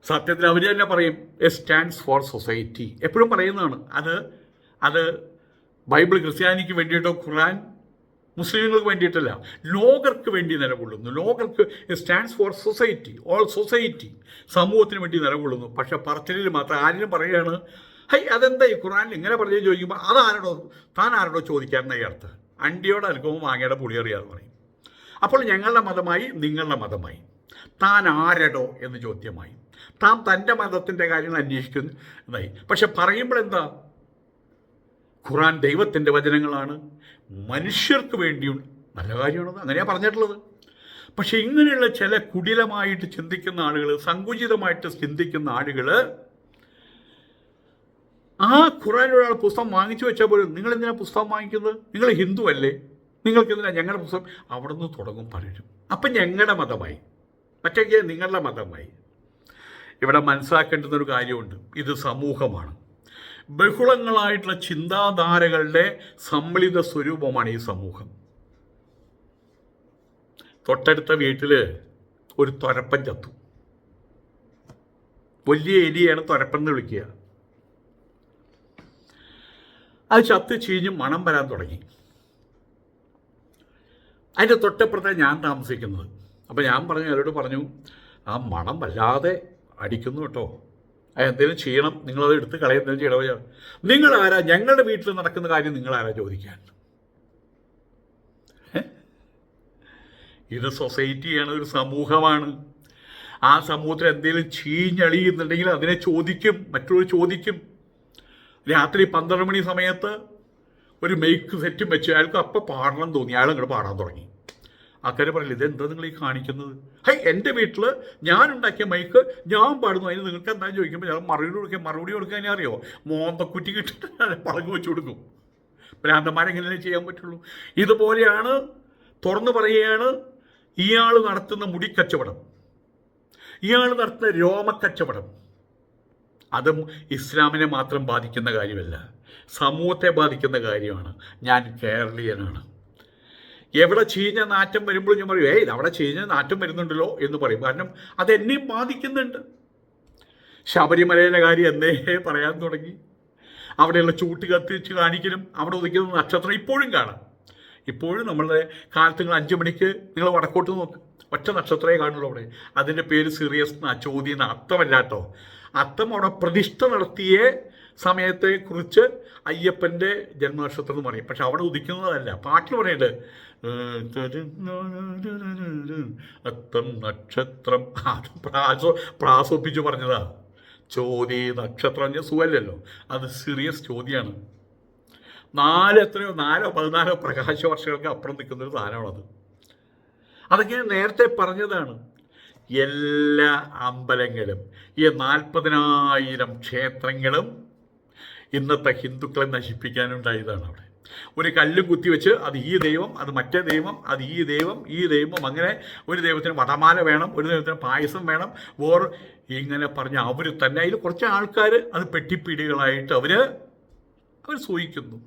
സത്യത്തിൽ അവർ തന്നെ പറയും സ്റ്റാൻഡ്സ് ഫോർ സൊസൈറ്റി, എപ്പോഴും പറയുന്നതാണ്. അത് ബൈബിൾ ക്രിസ്ത്യാനിക്ക് വേണ്ടിയിട്ടോ ഖുറാൻ മുസ്ലിങ്ങൾക്ക് വേണ്ടിയിട്ടല്ല, ലോകർക്ക് വേണ്ടി നിലകൊള്ളുന്നു. ലോകർക്ക് stands for society, all society, സമൂഹത്തിന് വേണ്ടി നിലകൊള്ളുന്നു. പക്ഷെ പറച്ചിലിൽ മാത്രം ആരെങ്കിലും പറയുകയാണ്, അതെന്താ ഈ ഖുറാനിൽ ഇങ്ങനെ പറഞ്ഞു ചോദിക്കുമ്പോൾ താൻ ആരോടോ ചോദിക്കാമെന്നായി അർത്ഥം. അണ്ടിയോടെ അൽക്കുമ്പോൾ മാങ്ങയുടെ പുളിയറിയാതെ പറയും. അപ്പോൾ ഞങ്ങളുടെ മതമായി, നിങ്ങളുടെ മതമായി, താൻ ആരടോ എന്ന് ചോദ്യമായി, താൻ തൻ്റെ മതത്തിൻ്റെ കാര്യങ്ങൾ അന്വേഷിക്കുന്നതായി. പക്ഷെ പറയുമ്പോൾ എന്താ? ഖുറാൻ ദൈവത്തിൻ്റെ വചനങ്ങളാണ്, മനുഷ്യർക്ക് വേണ്ടിയും നല്ല കാര്യമാണെന്ന് അങ്ങനെയാണ് പറഞ്ഞിട്ടുള്ളത്. പക്ഷെ ഇങ്ങനെയുള്ള ചില കുടിലമായിട്ട് ചിന്തിക്കുന്ന ആളുകൾ, സങ്കുചിതമായിട്ട് ചിന്തിക്കുന്ന ആളുകൾ ആ ഖുറാനൊരാൾ പുസ്തകം വാങ്ങിച്ചു വെച്ചാൽ പോലും നിങ്ങൾ എന്തിനാണ് പുസ്തകം വാങ്ങിക്കുന്നത്? നിങ്ങൾ ഹിന്ദു അല്ലേ, നിങ്ങൾക്ക് എന്തിനാണ് ഞങ്ങളുടെ പുസ്തകം? അവിടെ നിന്ന് തുടങ്ങും പലരും. അപ്പം ഞങ്ങളുടെ മതമായി, മറ്റൊക്കെ നിങ്ങളുടെ മതമായി. ഇവിടെ മനസ്സിലാക്കേണ്ടുന്നൊരു കാര്യമുണ്ട്, ഇത് സമൂഹമാണ്. ബഹുളങ്ങളായിട്ടുള്ള ചിന്താധാരകളുടെ സമ്മിളിത സ്വരൂപമാണ് ഈ സമൂഹം. തൊട്ടടുത്ത വീട്ടിൽ ഒരു തൊരപ്പൻ ചത്തു. വലിയ എലിയാണ് തൊരപ്പൻ എന്ന് വിളിക്കുക. അത് ചത്ത് ചീഞ്ഞ് മണം വരാൻ തുടങ്ങി. അതിൻ്റെ തൊട്ടപ്പുറത്താണ് ഞാൻ താമസിക്കുന്നത്. അപ്പോൾ ഞാൻ അവരോട് പറഞ്ഞു, ആ മണം വല്ലാതെ അടിക്കുന്നു കേട്ടോ, എന്തെങ്കിലും ചെയ്യണം, നിങ്ങളത് എടുത്ത് കളയുന്നതിന് ചെയ്യണം. നിങ്ങളാരാ ഞങ്ങളുടെ വീട്ടിൽ നടക്കുന്ന കാര്യം നിങ്ങളാരാ ചോദിക്കാൻ? ഇത് സൊസൈറ്റിയാണ്, ഒരു സമൂഹമാണ്. ആ സമൂഹത്തിൽ എന്തെങ്കിലും ചീഞ്ഞളിയുന്നുണ്ടെങ്കിൽ അതിനെ ചോദിക്കും, മറ്റുള്ളവർ ചോദിക്കും. രാത്രി 12 മണി സമയത്ത് ഒരു മൈക്ക് സെറ്റും വെച്ച് അയാൾക്ക് അപ്പം പാടണം തോന്നി, അയാൾ അങ്ങോട്ട് പാടാൻ തുടങ്ങി. ആൾക്കാർ പറയില്ല, ഇതെന്താ നിങ്ങൾ ഈ കാണിക്കുന്നത്? എൻ്റെ വീട്ടിൽ ഞാനുണ്ടാക്കിയ മൈക്ക് ഞാൻ പാടുന്നു, അതിന് നിങ്ങൾക്ക് എന്താ ചോദിക്കുമ്പോൾ ഞാൻ മറുപടി കൊടുക്കാൻ അറിയോ? മോന്തക്കുറ്റി കിട്ടിട്ട് പറഞ്ഞു വെച്ച് കൊടുക്കും. ഭ്രാന്തന്മാരെങ്ങനെ ചെയ്യാൻ പറ്റുള്ളൂ? ഇതുപോലെയാണ്, തുറന്നു പറയുകയാണ്, ഇയാൾ നടത്തുന്ന മുടിക്കച്ചവടം, ഇയാൾ നടത്തുന്ന രോമക്കച്ചവടം, അതും ഇസ്ലാമിനെ മാത്രം ബാധിക്കുന്ന കാര്യമല്ല, സമൂഹത്തെ ബാധിക്കുന്ന കാര്യമാണ്. ഞാൻ കേരളീയനാണ്, എവിടെ ചീഞ്ഞ നാറ്റം വരുമ്പോഴും ഞാൻ പറയും ഇത് അവിടെ ചീഞ്ഞ നാറ്റം വരുന്നുണ്ടല്ലോ എന്ന് പറയും. കാരണം അതെന്നെയും ബാധിക്കുന്നുണ്ട്. ശബരിമലയിലെ കാര്യം എന്നേ പറയാൻ തുടങ്ങി. അവിടെയുള്ള ചൂട്ട് കത്തിച്ച് കാണിക്കലും അവിടെ ഉദിക്കുന്ന നക്ഷത്രം ഇപ്പോഴും കാണാം. ഇപ്പോഴും നമ്മളുടെ കാലത്ത് നിങ്ങൾ 5 മണിക്ക് നിങ്ങൾ വടക്കോട്ട് നോക്ക്, ഒറ്റ നക്ഷത്രമേ കാണുള്ളൂ അവിടെ. അതിൻ്റെ പേര് സിറിയസ് എന്നാ. ചോദ്യം അർത്ഥമല്ല കേട്ടോ. അർത്ഥം അവിടെ പ്രതിഷ്ഠ നടത്തിയ സമയത്തെക്കുറിച്ച് അയ്യപ്പൻ്റെ ജന്മനക്ഷത്രം എന്ന് പറയും. പക്ഷെ അവിടെ ഉദിക്കുന്നതല്ല. പാട്ടിൽ പറയുന്നത് അത്തം നക്ഷത്രം, അത് പ്രാസോപ്പിച്ച് പറഞ്ഞതാ. ചോതി നക്ഷത്രം സുഖമല്ലല്ലോ, അത് സീരിയസ് ചോദ്യമാണ്. 4 പ്രകാശ വർഷങ്ങൾക്ക് അപ്പുറം നിൽക്കുന്നൊരു സാധനമാണത്. അതൊക്കെ നേരത്തെ പറഞ്ഞതാണ്. എല്ലാ അമ്പലങ്ങളും ഈ 40,000 ക്ഷേത്രങ്ങളും ഇന്നത്തെ ഹിന്ദുക്കളെ നശിപ്പിക്കാനുണ്ടായതാണ്. അവിടെ ഒരു കല്ലും കുത്തിവെച്ച് അത് ഈ ദൈവം, അത് മറ്റേ ദൈവം, അത് ഈ ദൈവം അങ്ങനെ ഒരു ദൈവത്തിന് വടമാല വേണം, ഒരു ദൈവത്തിന് പായസം വേണം, ഇങ്ങനെ പറഞ്ഞ് അവർ തന്നെ അതിൽ കുറച്ച് ആൾക്കാർ അത് പെട്ടിപ്പീടികളായിട്ട് അവർ സൂഹിക്കുന്നു.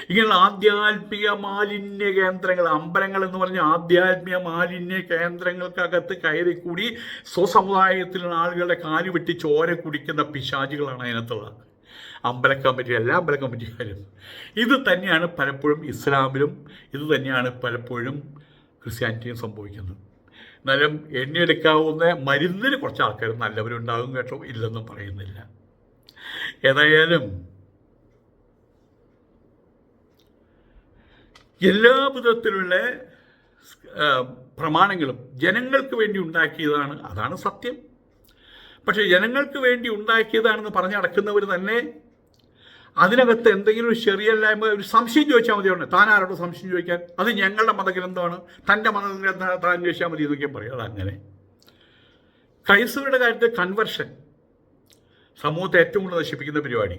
ഇങ്ങനെയുള്ള ആധ്യാത്മിക മാലിന്യ കേന്ദ്രങ്ങൾ, അമ്പലങ്ങൾ എന്ന് പറഞ്ഞ ആധ്യാത്മിക മാലിന്യ കേന്ദ്രങ്ങൾക്കകത്ത് കയറിക്കൂടി സ്വസമുദായത്തിലുള്ള ആളുകളുടെ കാല് വെട്ടി ചോര കുടിക്കുന്ന പിശാചുകളാണ് അതിനകത്തുള്ളത്. അമ്പല കമ്മിറ്റി, എല്ലാ അമ്പല കമ്മിറ്റിക്കാരും ഇത് തന്നെയാണ് പലപ്പോഴും ഇസ്ലാമിലും, ഇത് തന്നെയാണ് പലപ്പോഴും ക്രിസ്ത്യാനിറ്റിയും സംഭവിക്കുന്നത്. എന്നാലും എണ്ണിയെടുക്കാവുന്ന മരുന്നിന് കുറച്ച് ആൾക്കാർ നല്ലവരുണ്ടാകും കേട്ടോ, ഇല്ലെന്നും പറയുന്നില്ല. ഏതായാലും എല്ലാ വിധത്തിലുള്ള പ്രമാണങ്ങളും ജനങ്ങൾക്ക് വേണ്ടി ഉണ്ടാക്കിയതാണ്, അതാണ് സത്യം. പക്ഷേ ജനങ്ങൾക്ക് വേണ്ടി ഉണ്ടാക്കിയതാണെന്ന് പറഞ്ഞ് നടക്കുന്നവർ തന്നെ അതിനകത്ത് എന്തെങ്കിലും ഒരു ശരിയല്ലായ്മ, ഒരു സംശയം ചോദിച്ചാൽ മതിയാണ്. താൻ ആരോട് സംശയം ചോദിക്കാൻ? അത് ഞങ്ങളുടെ മതഗ്രന്ഥമാണ്, തൻ്റെ മതഗ്രന്ഥം താൻ ചോദിച്ചാൽ മതി എന്നൊക്കെ പറയും. അതങ്ങനെ. ക്രൈസ്തവരുടെ കാര്യത്തിൽ കൺവെർഷൻ സമൂഹത്തെ ഏറ്റവും കൂടുതൽ നശിപ്പിക്കുന്ന പരിപാടി.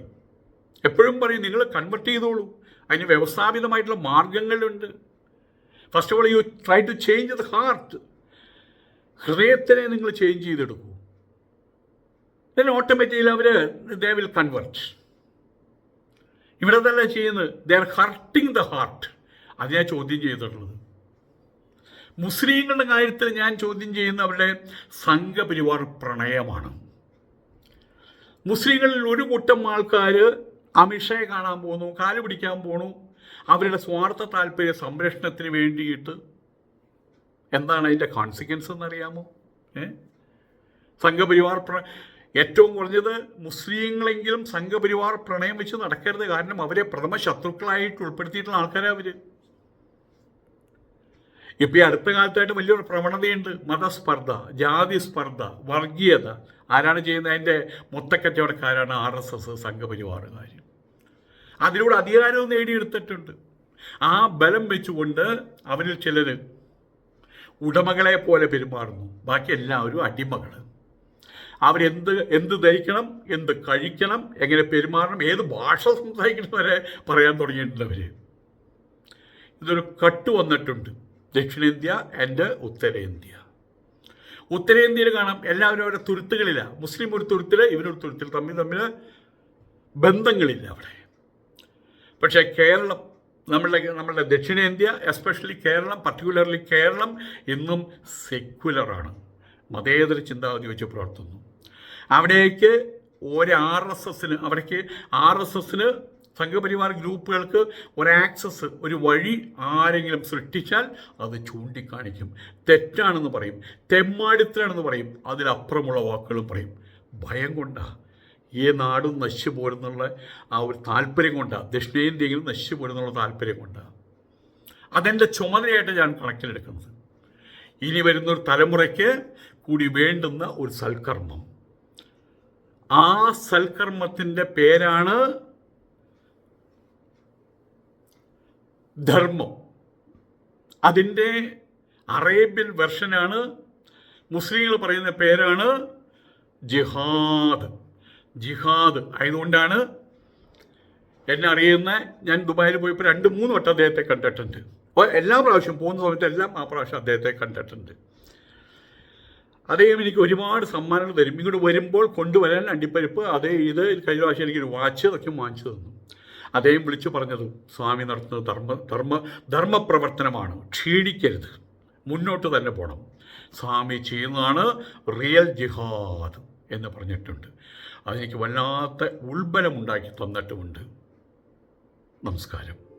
എപ്പോഴും പറയും നിങ്ങൾ കൺവെർട്ട് ചെയ്തോളൂ, അതിന് വ്യവസ്ഥാപിതമായിട്ടുള്ള മാർഗങ്ങളുണ്ട്. First of all you try to change the heart. ഹൃദയത്തിനെ നിങ്ങൾ ചേഞ്ച് ചെയ്തെടുക്കൂ. ദെൻ ഓട്ടോമാറ്റിക്കലി അവർ ദേ വിൽ കൺവെർട്ട്. ഇവിടെ തന്നെ ചെയ്യുന്നത് they are hurting the heart. അത് ഞാൻ ചോദ്യം ചെയ്തിട്ടുള്ളത്. മുസ്ലിങ്ങളുടെ കാര്യത്തിൽ ഞാൻ ചോദ്യം ചെയ്യുന്ന അവരുടെ സംഘപരിവാർ പ്രണയമാണ്. മുസ്ലിങ്ങളിൽ ഒരു കൂട്ടം ആൾക്കാർ അമിത്ഷയെ കാണാൻ പോന്നു, കാല് പിടിക്കാൻ പോണു, അവരുടെ സ്വാർത്ഥ താല്പര്യ സംരക്ഷണത്തിന് വേണ്ടിയിട്ട്. എന്താണ് അതിൻ്റെ കോൺസിക്വൻസ് എന്നറിയാമോ? സംഘപരിവാർ ഏറ്റവും കുറഞ്ഞത് മുസ്ലിങ്ങളെങ്കിലും സംഘപരിവാർ പ്രണയം വെച്ച് നടക്കരുത്. കാരണം അവരെ പ്രഥമ ശത്രുക്കളായിട്ട് ഉൾപ്പെടുത്തിയിട്ടുള്ള ആൾക്കാരാണ് അവർ. ഇപ്പം ഈ അടുത്ത കാലത്തായിട്ട് വലിയൊരു പ്രവണതയുണ്ട്. മതസ്പർദ്ധ, ജാതി സ്പർദ്ധ, വർഗീയത. ആരാണ് ചെയ്യുന്നത്? അതിൻ്റെ മൊത്തക്കച്ചവടക്കാരാണ് RSS, സംഘപരിവാറുകാർ. അതിലൂടെ അധികാരവും നേടിയെടുത്തിട്ടുണ്ട്. ആ ബലം വെച്ചുകൊണ്ട് അവരിൽ ചിലർ ഉടമകളെ പോലെ പെരുമാറുന്നു, ബാക്കി എല്ലാവരും അടിമകൾ. എന്ത് ധരിക്കണം, എന്ത് കഴിക്കണം, എങ്ങനെ പെരുമാറണം, ഏത് ഭാഷ സംസാരിക്കണം വരെ പറയാൻ തുടങ്ങിയിട്ടുണ്ട് അവർ. ഇതൊരു കട്ട് വന്നിട്ടുണ്ട്. ദക്ഷിണേന്ത്യ ആൻഡ് ഉത്തരേന്ത്യ. ഉത്തരേന്ത്യയിൽ കാണാം എല്ലാവരും അവരുടെ തുരുത്തുകളില്ല. മുസ്ലിം ഒരു തുരുത്തിൽ, ഇവരൊരു തുരുത്തിൽ, തമ്മിൽ ബന്ധങ്ങളില്ല അവിടെ. പക്ഷേ കേരളം, നമ്മളുടെ ദക്ഷിണേന്ത്യ, എസ്പെഷ്യലി കേരളം, പർട്ടിക്കുലർലി കേരളം ഇന്നും സെക്യുലറാണ്, മതേതര ചിന്താഗതി വെച്ച് പുലർത്തുന്നു. അവിടേക്ക് RSSന് സംഘപരിവാർ ഗ്രൂപ്പുകൾക്ക് ഒരാക്സസ്, ഒരു വഴി ആരെങ്കിലും സൃഷ്ടിച്ചാൽ അത് ചൂണ്ടിക്കാണിക്കും. തെറ്റാണെന്ന് പറയും, തെമ്മാടിത്തരാണെന്ന് പറയും, അതിലപ്പുറമുള്ള വാക്കുകളും പറയും. ഭയം കൊണ്ടാണ് ഈ നാടും നശിച്ചു പോരുന്നുള്ള ആ ഒരു താല്പര്യം കൊണ്ടാണ്, ദക്ഷിണേന്ത്യയിലും നശിച്ചു പോരുന്നുള്ള താല്പര്യം കൊണ്ടാണ്. അതെൻ്റെ ചുമതലയായിട്ട് ഞാൻ കണക്കിലെടുക്കുന്നത്. ഇനി വരുന്നൊരു തലമുറയ്ക്ക് കൂടി വേണ്ടുന്ന ഒരു സൽക്കർമ്മം. ആ സൽക്കർമ്മത്തിൻ്റെ പേരാണ് ധർമ്മം. അതിൻ്റെ അറേബ്യൻ വെർഷനാണ്, മുസ്ലിങ്ങൾ പറയുന്ന പേരാണ് ജിഹാദ്. ജിഹാദ് ആയതുകൊണ്ടാണ് എന്നെ അറിയുന്ന, ഞാൻ ദുബായിൽ പോയപ്പോൾ 2-3 വട്ടം അദ്ദേഹത്തെ കണ്ടിട്ടുണ്ട്. എല്ലാ പ്രാവശ്യം പോകുന്ന സമയത്ത് എല്ലാം ആ പ്രാവശ്യം അദ്ദേഹത്തെ കണ്ടിട്ടുണ്ട്. അദ്ദേഹം എനിക്ക് ഒരുപാട് സമ്മാനങ്ങൾ തരും. ഇങ്ങോട്ട് വരുമ്പോൾ കൊണ്ടുവരാൻ അണ്ടിപ്പരിപ്പ്, ഇത് കഴിഞ്ഞ പ്രാവശ്യം എനിക്കൊരു വാച്ച് അതൊക്കെ വാങ്ങിച്ചു തന്നു. അദ്ദേഹം വിളിച്ചു പറഞ്ഞത് സ്വാമി നടത്തുന്നത് ധർമ്മപ്രവർത്തനമാണ്, ക്ഷീണിക്കരുത്, മുന്നോട്ട് തന്നെ പോകണം, സ്വാമി ചെയ്യുന്നതാണ് റിയൽ ജിഹാദ് എന്ന് പറഞ്ഞിട്ടുണ്ട്. അതെനിക്ക് വല്ലാത്ത ഉൾബലമുണ്ടാക്കി തന്നിട്ടുമുണ്ട്. നമസ്കാരം.